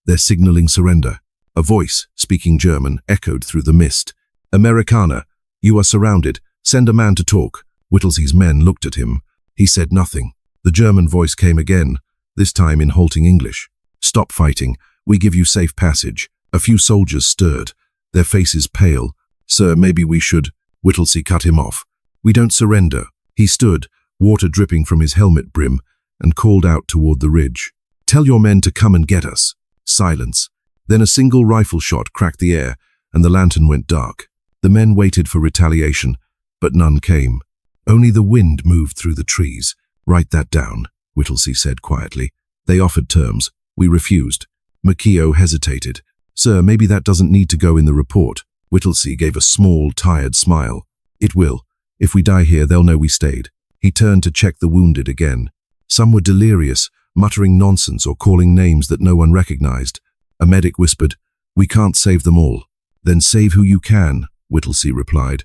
"They're signaling surrender." A voice, speaking German, echoed through the mist. "Americana, you are surrounded. Send a man to talk." Whittlesey's men looked at him. He said nothing. The German voice came again, this time in halting English. "Stop fighting. We give you safe passage." A few soldiers stirred, their faces pale. "Sir, maybe we should—" Whittlesey cut him off. "We don't surrender." He stood, water dripping from his helmet brim, and called out toward the ridge. "Tell your men to come and get us." Silence. Then a single rifle shot cracked the air, and the lantern went dark. The men waited for retaliation, but none came. Only the wind moved through the trees. "Write that down," Whittlesey said quietly. "They offered terms. We refused." Makio hesitated. "Sir, maybe that doesn't need to go in the report." Whittlesey gave a small, tired smile. "It will. If we die here, they'll know we stayed." He turned to check the wounded again. Some were delirious, muttering nonsense or calling names that no one recognized. A medic whispered, "We can't save them all." "Then save who you can," Whittlesey replied.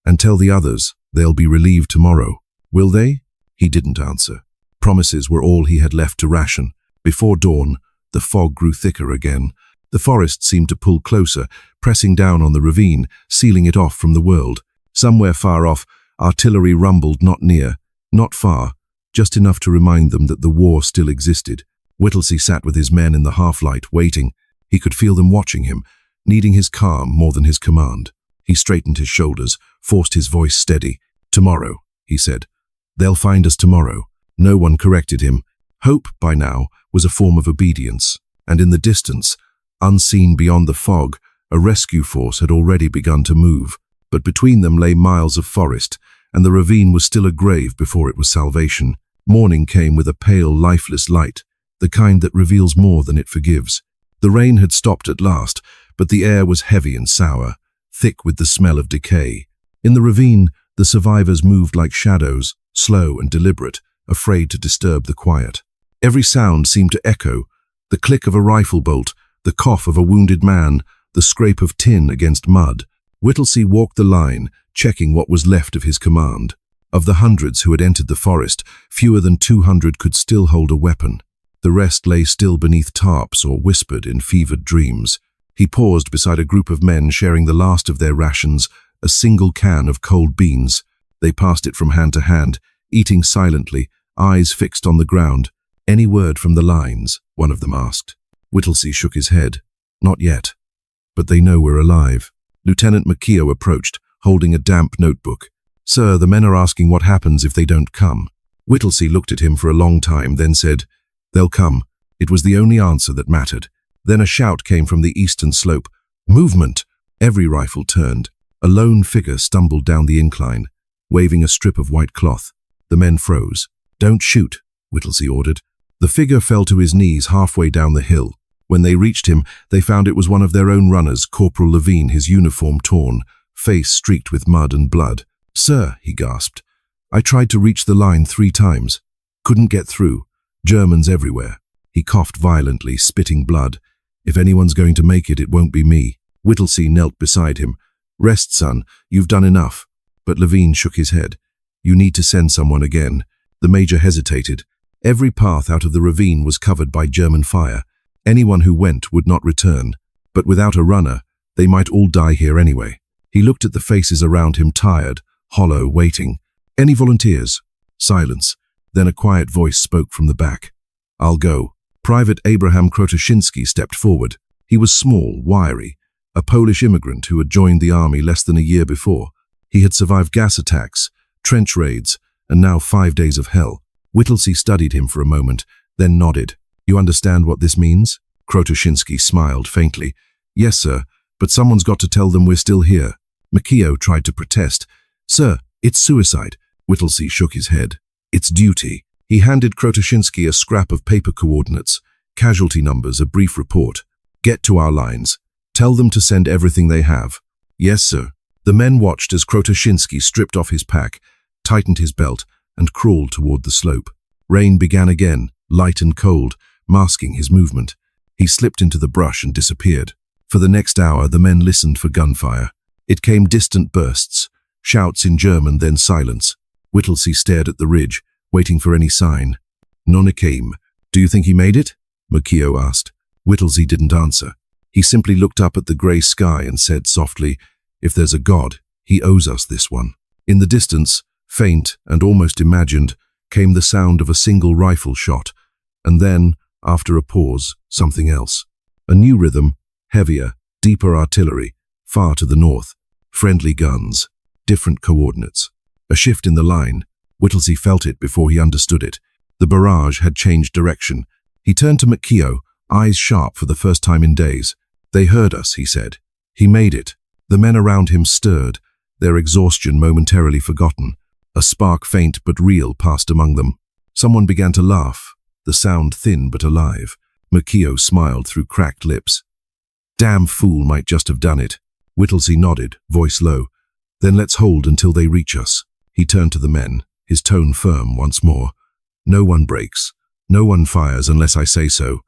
"And tell the others they'll be relieved tomorrow." "Will they?" He didn't answer. Promises were all he had left to ration. Before dawn, the fog grew thicker again. The forest seemed to pull closer, pressing down on the ravine, sealing it off from the world. Somewhere far off, artillery rumbled, not near, not far, just enough to remind them that the war still existed. Whittlesey sat with his men in the half-light, waiting. He could feel them watching him, needing his calm more than his command. He straightened his shoulders, forced his voice steady. "Tomorrow," he said. "They'll find us tomorrow." No one corrected him. Hope, by now, was a form of obedience, and in the distance, unseen beyond the fog, a rescue force had already begun to move. But between them lay miles of forest, and the ravine was still a grave before it was salvation. Morning came with a pale, lifeless light, the kind that reveals more than it forgives. The rain had stopped at last, but the air was heavy and sour, thick with the smell of decay. In the ravine, the survivors moved like shadows, slow and deliberate, afraid to disturb the quiet. Every sound seemed to echo: the click of a rifle bolt, the cough of a wounded man, the scrape of tin against mud. Whittlesey walked the line, checking what was left of his command. Of the hundreds who had entered the forest, fewer than 200 could still hold a weapon. The rest lay still beneath tarps or whispered in fevered dreams. He paused beside a group of men sharing the last of their rations, a single can of cold beans. They passed it from hand to hand, eating silently, eyes fixed on the ground. "Any word from the lines?" one of them asked. Whittlesey shook his head. "Not yet. But they know we're alive." Lieutenant Makio approached, holding a damp notebook. "Sir, the men are asking what happens if they don't come." Whittlesey looked at him for a long time, then said, "They'll come." It was the only answer that mattered. Then a shout came from the eastern slope. "Movement!" Every rifle turned. A lone figure stumbled down the incline, waving a strip of white cloth. The men froze. "Don't shoot," Whittlesey ordered. The figure fell to his knees halfway down the hill. When they reached him, they found it was one of their own runners, Corporal Levine, his uniform torn, face streaked with mud and blood. "Sir," he gasped, "I tried to reach the line 3 times. Couldn't get through. Germans everywhere." He coughed violently, spitting blood. "If anyone's going to make it, it won't be me." Whittlesey knelt beside him. "Rest, son. You've done enough." But Levine shook his head. "You need to send someone again." The major hesitated. Every path out of the ravine was covered by German fire. Anyone who went would not return. But without a runner, they might all die here anyway. He looked at the faces around him, tired, hollow, waiting. "Any volunteers?" Silence. Then a quiet voice spoke from the back. "I'll go." Private Abraham Krotoshinsky stepped forward. He was small, wiry, a Polish immigrant who had joined the army less than a year before. He had survived gas attacks, trench raids, and now 5 days of hell. Whittlesey studied him for a moment, then nodded. "You understand what this means?" Krotoshinsky smiled faintly. "Yes, sir, but someone's got to tell them we're still here." Makio tried to protest. "Sir, it's suicide." Whittlesey shook his head. "It's duty." He handed Krotoshinsky a scrap of paper coordinates, casualty numbers, a brief report. "Get to our lines. Tell them to send everything they have." "Yes, sir." The men watched as Krotoshinsky stripped off his pack, tightened his belt, and crawled toward the slope. Rain began again, light and cold, masking his movement. He slipped into the brush and disappeared. For the next hour, the men listened for gunfire. It came distant bursts, shouts in German, then silence. Whittlesey stared at the ridge, waiting for any sign. "None came." "Do you think he made it?" Makio asked. Whittlesey didn't answer. He simply looked up at the grey sky and said softly, "If there's a God, he owes us this one." In the distance, faint and almost imagined, came the sound of a single rifle shot, and then, after a pause, something else. A new rhythm, heavier, deeper artillery, far to the north. Friendly guns, different coordinates. A shift in the line. Whittlesey felt it before he understood it. The barrage had changed direction. He turned to Makio, eyes sharp for the first time in days. "They heard us," he said. "He made it." The men around him stirred, their exhaustion momentarily forgotten. A spark, faint but real, passed among them. Someone began to laugh, the sound thin but alive. Makio smiled through cracked lips. "Damn fool might just have done it." Whittlesey nodded, voice low. "Then let's hold until they reach us." He turned to the men, his tone firm once more. "No one breaks. No one fires unless I say so.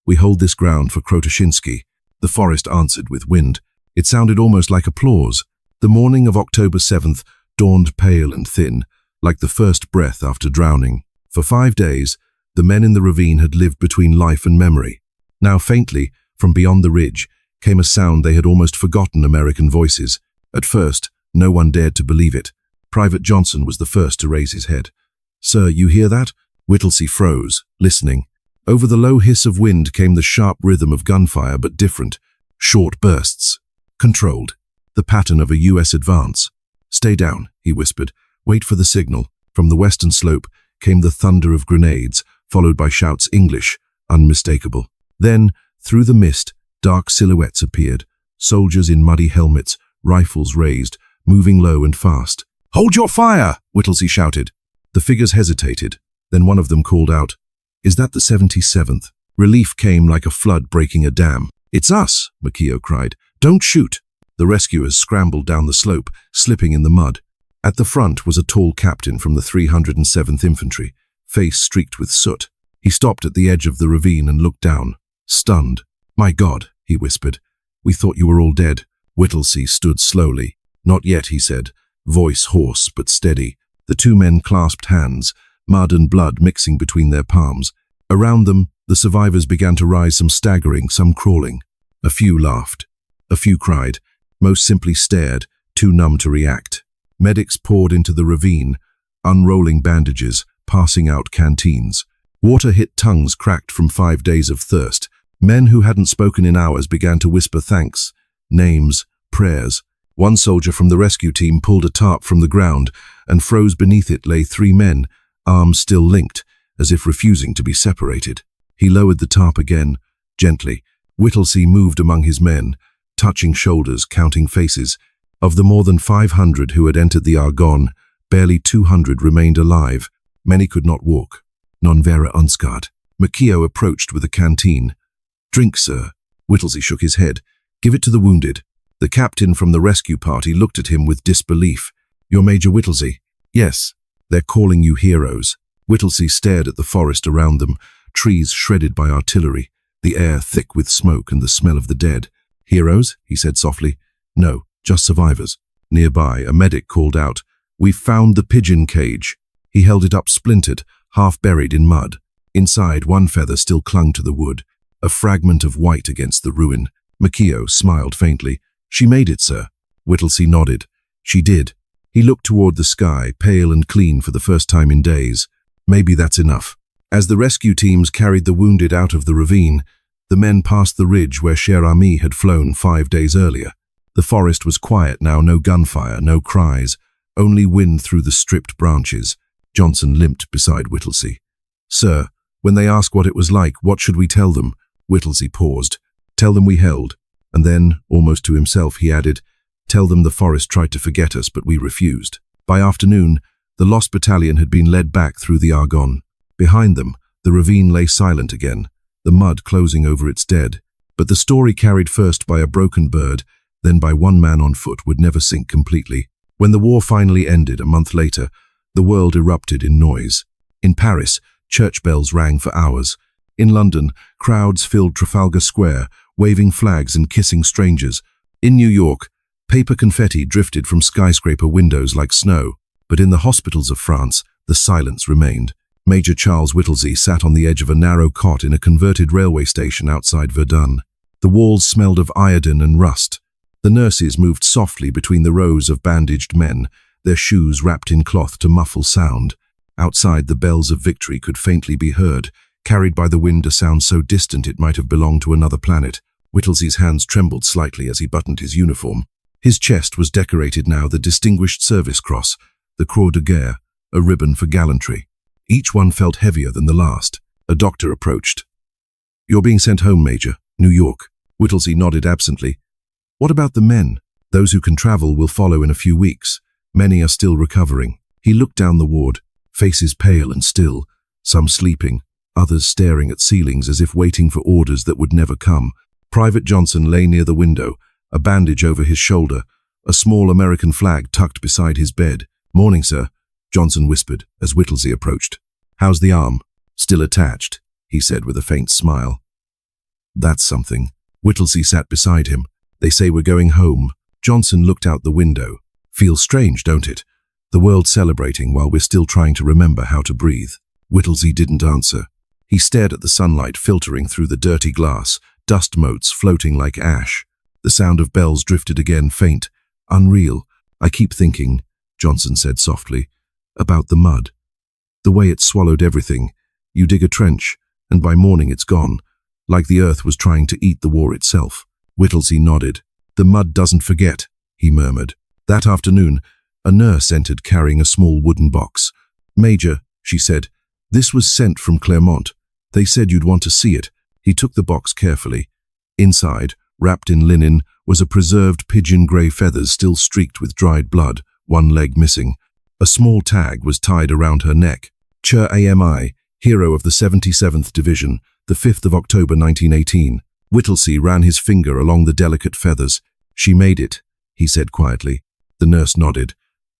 We hold this ground for Krotoshinsky." The forest answered with wind. It sounded almost like applause. The morning of October 7th dawned pale and thin, like the first breath after drowning. For 5 days, the men in the ravine had lived between life and memory. Now faintly, from beyond the ridge, came a sound they had almost forgotten: American voices. At first, no one dared to believe it. Private Johnson was the first to raise his head. "Sir, you hear that?" Whittlesey froze, listening. Over the low hiss of wind came the sharp rhythm of gunfire, but different. Short bursts. Controlled. The pattern of a U.S. advance. "Stay down," he whispered. "Wait for the signal." From the western slope came the thunder of grenades, followed by shouts, English, unmistakable. Then, through the mist, dark silhouettes appeared. Soldiers in muddy helmets, rifles raised, moving low and fast. "Hold your fire!" Whittlesey shouted. The figures hesitated. Then one of them called out, "Is that the 77th? Relief came like a flood breaking a dam. "It's us!" Makio cried. "Don't shoot!" The rescuers scrambled down the slope, slipping in the mud. At the front was a tall captain from the 307th Infantry, face streaked with soot. He stopped at the edge of the ravine and looked down, stunned. "My God," he whispered. "We thought you were all dead." Whittlesey stood slowly. "Not yet," he said, voice hoarse but steady. The two men clasped hands, mud and blood mixing between their palms. Around them, the survivors began to rise, some staggering, some crawling. A few laughed. A few cried. Most simply stared, too numb to react. Medics poured into the ravine, unrolling bandages, passing out canteens. Water hit tongues cracked from 5 days of thirst. Men who hadn't spoken in hours began to whisper thanks, names, prayers. One soldier from the rescue team pulled a tarp from the ground, and froze beneath it lay 3 men, arms still linked, as if refusing to be separated. He lowered the tarp again, gently. Whittlesey moved among his men, touching shoulders, counting faces. Of the more than 500 who had entered the Argonne, barely 200 remained alive. Many could not walk, non vera unscarred. Makio approached with a canteen. "Drink, sir." Whittlesey shook his head. "Give it to the wounded." The captain from the rescue party looked at him with disbelief. "You're Major Whittlesey?" "Yes." "They're calling you heroes." Whittlesey stared at the forest around them, trees shredded by artillery, the air thick with smoke and the smell of the dead. "Heroes?" he said softly. "No, just survivors." Nearby, a medic called out, "We've found the pigeon cage." He held it up, splintered, half buried in mud. Inside, one feather still clung to the wood, a fragment of white against the ruin. Makio smiled faintly. "She made it, sir." Whittlesey nodded. "She did." He looked toward the sky, pale and clean for the first time in days. "Maybe that's enough." As the rescue teams carried the wounded out of the ravine, the men passed the ridge where Cher Ami had flown 5 days earlier. The forest was quiet now, no gunfire, no cries, only wind through the stripped branches. Johnson limped beside Whittlesey. "Sir, when they ask what it was like, what should we tell them?" Whittlesey paused. "Tell them we held." And then, almost to himself, he added, "Tell them the forest tried to forget us, but we refused." By afternoon, the Lost Battalion had been led back through the Argonne. Behind them, the ravine lay silent again, the mud closing over its dead. But the story carried first by a broken bird, then by one man on foot, would never sink completely. When the war finally ended, a month later, the world erupted in noise. In Paris, church bells rang for hours. In London, crowds filled Trafalgar Square, waving flags and kissing strangers. In New York, paper confetti drifted from skyscraper windows like snow. But in the hospitals of France, the silence remained. Major Charles Whittlesey sat on the edge of a narrow cot in a converted railway station outside Verdun. The walls smelled of iodine and rust. The nurses moved softly between the rows of bandaged men, their shoes wrapped in cloth to muffle sound. Outside, the bells of victory could faintly be heard, carried by the wind, a sound so distant it might have belonged to another planet. Whittlesey's hands trembled slightly as he buttoned his uniform. His chest was decorated now, the Distinguished Service Cross, the Croix de Guerre, a ribbon for gallantry. Each one felt heavier than the last. A doctor approached. "You're being sent home, Major. New York." Whittlesey nodded absently. "What about the men?" Those who can travel will follow in a few weeks. Many are still recovering. He looked down the ward, faces pale and still, some sleeping, others staring at ceilings as if waiting for orders that would never come. Private Johnson lay near the window, a bandage over his shoulder, a small American flag tucked beside his bed. "Morning, sir," Johnson whispered as Whittlesey approached. "How's the arm?" "Still attached," he said with a faint smile. "That's something." Whittlesey sat beside him. "They say we're going home." Johnson looked out the window. "Feels strange, don't it? The world celebrating while we're still trying to remember how to breathe." Whittlesey didn't answer. He stared at the sunlight filtering through the dirty glass, dust motes floating like ash. The sound of bells drifted again, faint, unreal. "I keep thinking," Johnson said softly, "about the mud. The way it swallowed everything. You dig a trench, and by morning it's gone, like the earth was trying to eat the war itself." Whittlesey nodded. "The mud doesn't forget," he murmured. That afternoon, a nurse entered carrying a small wooden box. "Major," she said, "this was sent from Claremont. They said you'd want to see it." He took the box carefully. Inside, wrapped in linen, was a preserved pigeon grey feathers still streaked with dried blood, one leg missing. A small tag was tied around her neck. "Cher Ami, hero of the 77th Division, the 5th of October 1918. Whittlesey ran his finger along the delicate feathers. "She made it," he said quietly. The nurse nodded.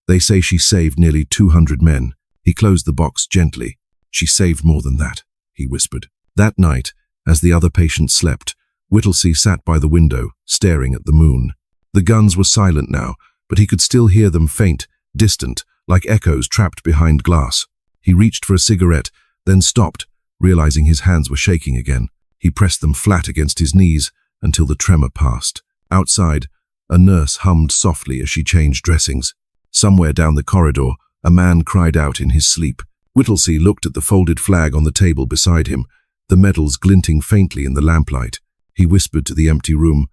"They say she saved nearly 200 men." He closed the box gently. "She saved more than that," he whispered. That night, as the other patients slept, Whittlesey sat by the window, staring at the moon. The guns were silent now, but he could still hear them faint, distant, like echoes trapped behind glass. He reached for a cigarette, then stopped, realizing his hands were shaking again. He pressed them flat against his knees until the tremor passed. Outside, a nurse hummed softly as she changed dressings. Somewhere down the corridor, a man cried out in his sleep. Whittlesey looked at the folded flag on the table beside him, the medals glinting faintly in the lamplight. He whispered to the empty room,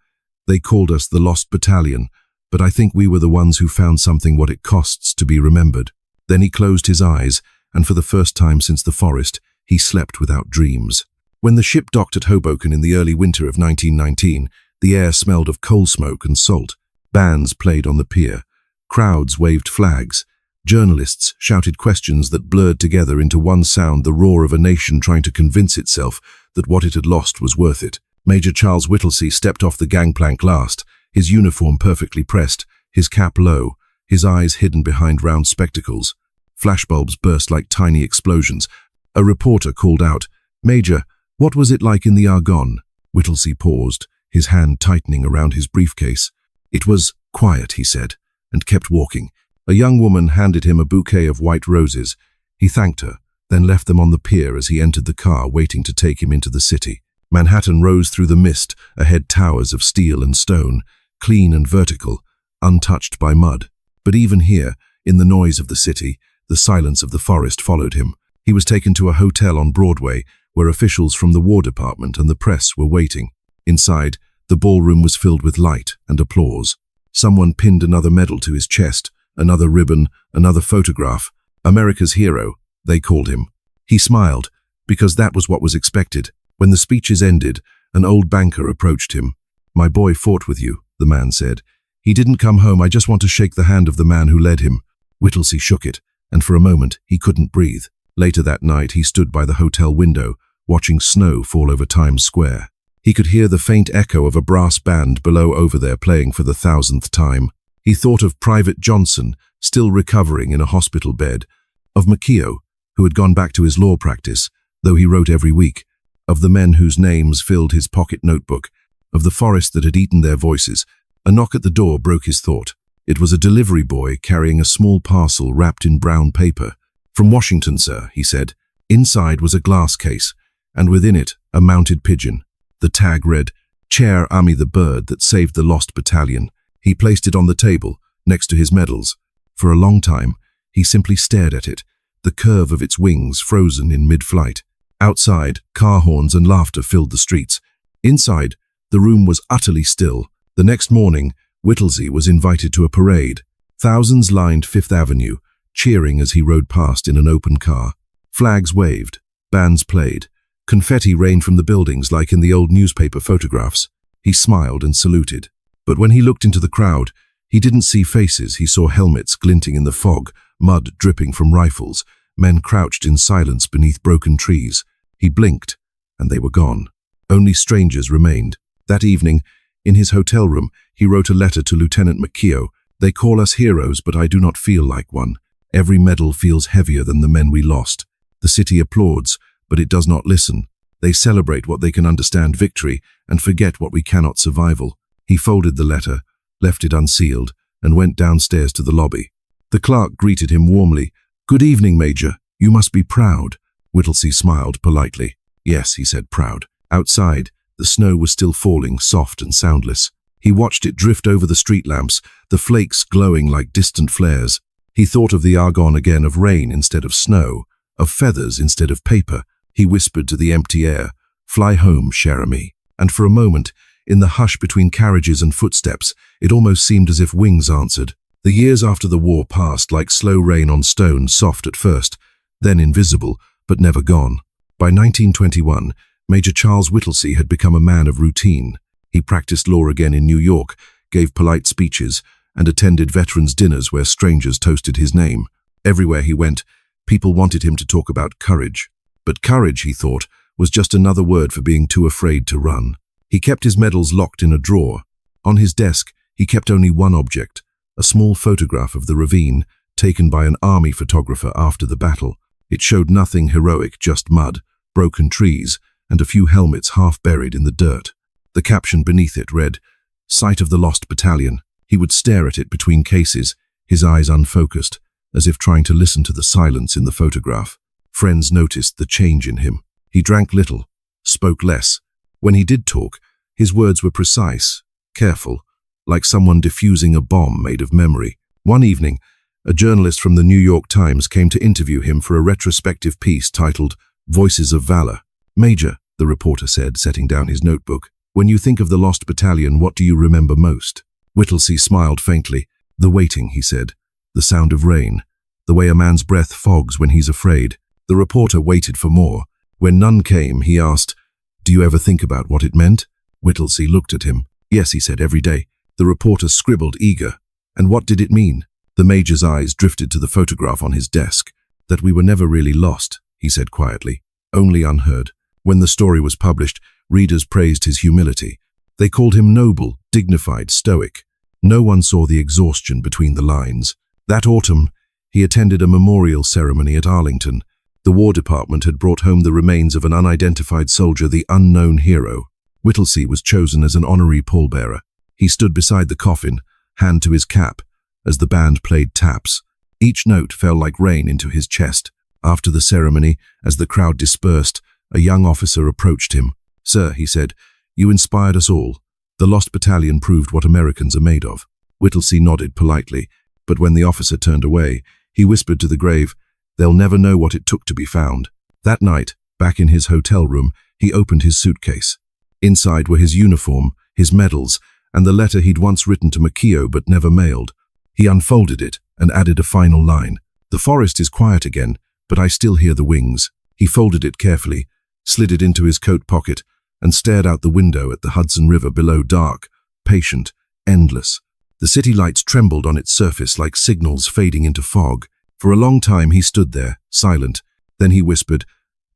"They called us the Lost Battalion, but I think we were the ones who found something what it costs to be remembered." Then he closed his eyes, and for the first time since the forest, he slept without dreams. When the ship docked at Hoboken in the early winter of 1919, the air smelled of coal smoke and salt. Bands played on the pier. Crowds waved flags. Journalists shouted questions that blurred together into one sound, the roar of a nation trying to convince itself that what it had lost was worth it. Major Charles Whittlesey stepped off the gangplank last, his uniform perfectly pressed, his cap low, his eyes hidden behind round spectacles. Flashbulbs burst like tiny explosions. A reporter called out, "Major, what was it like in the Argonne?" Whittlesey paused, his hand tightening around his briefcase. "It was quiet," he said, and kept walking. A young woman handed him a bouquet of white roses. He thanked her, then left them on the pier as he entered the car waiting to take him into the city. Manhattan rose through the mist, ahead towers of steel and stone, clean and vertical, untouched by mud. But even here, in the noise of the city, the silence of the forest followed him. He was taken to a hotel on Broadway, where officials from the War Department and the press were waiting. Inside, the ballroom was filled with light and applause. Someone pinned another medal to his chest, another ribbon, another photograph. America's hero, they called him. He smiled, because that was what was expected. When the speeches ended, an old banker approached him. "My boy fought with you," the man said. "He didn't come home. I just want to shake the hand of the man who led him." Whittlesey shook it, and for a moment he couldn't breathe. Later that night he stood by the hotel window, watching snow fall over Times Square. He could hear the faint echo of a brass band below over there playing for the 1,000th time. He thought of Private Johnson, still recovering in a hospital bed, of Makio, who had gone back to his law practice, though he wrote every week, of the men whose names filled his pocket notebook, of the forest that had eaten their voices. A knock at the door broke his thought. It was a delivery boy carrying a small parcel wrapped in brown paper. "From Washington, sir," he said. Inside was a glass case, and within it a mounted pigeon. The tag read, "Cher Ami, the bird that saved the Lost Battalion." He placed it on the table, next to his medals. For a long time, he simply stared at it, the curve of its wings frozen in mid-flight. Outside, car horns and laughter filled the streets. Inside, the room was utterly still. The next morning, Whittlesey was invited to a parade. Thousands lined Fifth Avenue, cheering as he rode past in an open car. Flags waved, bands played. Confetti rained from the buildings like in the old newspaper photographs. He smiled and saluted. But when he looked into the crowd, He didn't see faces, he saw helmets glinting in the fog, mud dripping from rifles, men crouched in silence beneath broken trees. He blinked, and they were gone. Only strangers remained. That evening, in his hotel room, he wrote a letter to Lieutenant Makio. "They call us heroes, but I do not feel like one. Every medal feels heavier than the men we lost. The city applauds, but it does not listen. They celebrate what they can understand victory and forget what we cannot survival." He folded the letter, left it unsealed, and went downstairs to the lobby. The clerk greeted him warmly. "Good evening, Major. You must be proud." Whittlesey smiled politely. "Yes," he said, proud. Outside, the snow was still falling, soft and soundless. He watched it drift over the street lamps, the flakes glowing like distant flares. He thought of the Argonne again, of rain instead of snow, of feathers instead of paper. He whispered to the empty air, "Fly home, Cher Ami." And for a moment, in the hush between carriages and footsteps, it almost seemed as if wings answered. The years after the war passed like slow rain on stone, soft at first, then invisible, but never gone. By 1921, Major Charles Whittlesey had become a man of routine. He practiced law again in New York, gave polite speeches, and attended veterans' dinners where strangers toasted his name. Everywhere he went, people wanted him to talk about courage. But courage, he thought, was just another word for being too afraid to run. He kept his medals locked in a drawer. On his desk, he kept only one object, a small photograph of the ravine, taken by an army photographer after the battle. It showed nothing heroic, just mud, broken trees, and a few helmets half buried in the dirt. The caption beneath it read, "Site of the Lost Battalion." He would stare at it between cases, his eyes unfocused, as if trying to listen to the silence in the photograph. Friends noticed the change in him. He drank little, spoke less. When he did talk, his words were precise, careful, like someone diffusing a bomb made of memory. One evening, a journalist from the New York Times came to interview him for a retrospective piece titled "Voices of Valor." "Major," the reporter said, setting down his notebook, "when you think of the Lost Battalion, what do you remember most?" Whittlesey smiled faintly. "The waiting," he said. "The sound of rain. The way a man's breath fogs when he's afraid." The reporter waited for more. When none came, he asked, "Do you ever think about what it meant?" Whittlesey looked at him. "Yes," he said, "every day." The reporter scribbled, eager. "And what did it mean?" The Major's eyes drifted to the photograph on his desk. "That we were never really lost," he said quietly, "only unheard." When the story was published, readers praised his humility. They called him noble, dignified, stoic. No one saw the exhaustion between the lines. That autumn, he attended a memorial ceremony at Arlington. The War Department had brought home the remains of an unidentified soldier, the unknown hero. Whittlesey was chosen as an honorary pallbearer. He stood beside the coffin, hand to his cap, as the band played taps. Each note fell like rain into his chest. After the ceremony, as the crowd dispersed, a young officer approached him. "Sir," he said, "you inspired us all. The Lost Battalion proved what Americans are made of." Whittlesey nodded politely, but when the officer turned away, he whispered to the grave, "They'll never know what it took to be found." That night, back in his hotel room, he opened his suitcase. Inside were his uniform, his medals, and the letter he'd once written to Makio but never mailed. He unfolded it and added a final line. "The forest is quiet again, but I still hear the wings." He folded it carefully, slid it into his coat pocket, and stared out the window at the Hudson River below, dark, patient, endless. The city lights trembled on its surface like signals fading into fog. For a long time he stood there, silent. Then he whispered,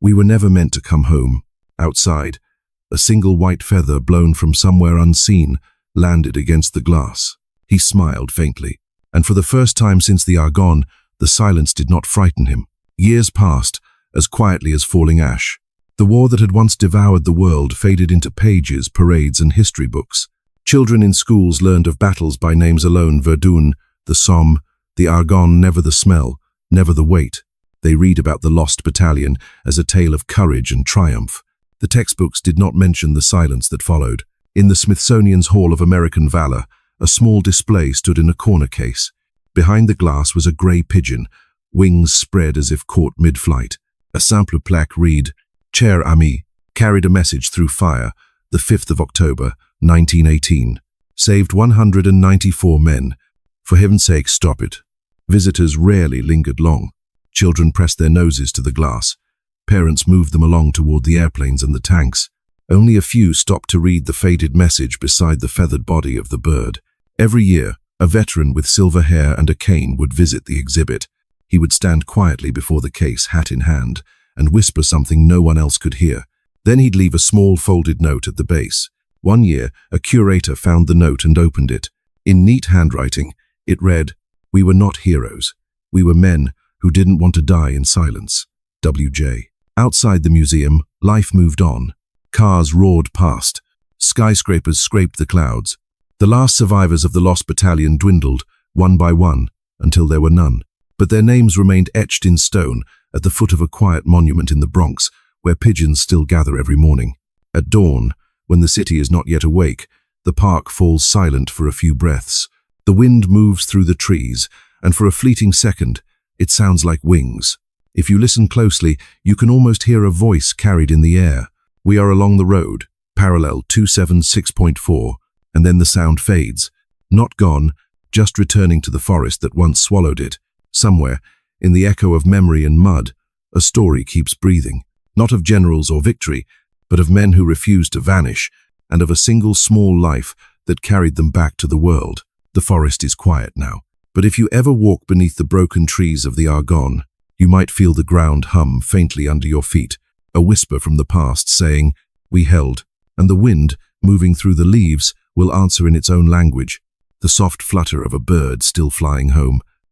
"We were never meant to come home." Outside, a single white feather blown from somewhere unseen landed against the glass. He smiled faintly, and for the first time since the Argonne, the silence did not frighten him. Years passed, as quietly as falling ash. The war that had once devoured the world faded into pages, parades, and history books. Children in schools learned of battles by names alone: Verdun, the Somme, the Argonne, never the smell, never the weight. They read about the Lost Battalion as a tale of courage and triumph. The textbooks did not mention the silence that followed. In the Smithsonian's Hall of American Valor, a small display stood in a corner case. Behind the glass was a grey pigeon, wings spread as if caught mid-flight. A simple plaque read, "Cher Ami, carried a message through fire, the 5th of October, 1918. Saved 194 men. For heaven's sake, stop it." Visitors rarely lingered long. Children pressed their noses to the glass. Parents moved them along toward the airplanes and the tanks. Only a few stopped to read the faded message beside the feathered body of the bird. Every year, A veteran with silver hair and a cane would visit the exhibit. He would stand quietly before the case, hat in hand, and whisper something no one else could hear. Then he'd leave a small folded note at the base. One year, a curator found the note and opened it. In neat handwriting, it read, "We were not heroes. We were men who didn't want to die in silence. W.J." Outside the museum, life moved on. Cars roared past. Skyscrapers scraped the clouds. The last survivors of the Lost Battalion dwindled, one by one, until there were none. But their names remained etched in stone at the foot of a quiet monument in the Bronx, where pigeons still gather every morning. At dawn, when the city is not yet awake, the park falls silent for a few breaths. The wind moves through the trees, and for a fleeting second, it sounds like wings. If you listen closely, you can almost hear a voice carried in the air. We are along the road, parallel 276.4, and then the sound fades. Not gone, just returning to the forest that once swallowed it. Somewhere, in the echo of memory and mud, a story keeps breathing. Not of generals or victory, but of men who refused to vanish, and of a single small life that carried them back to the world. The forest is quiet now, but if you ever walk beneath the broken trees of the Argonne, you might feel the ground hum faintly under your feet, a whisper from the past saying, "We held," and the wind, moving through the leaves, will answer in its own language, the soft flutter of a bird still flying home.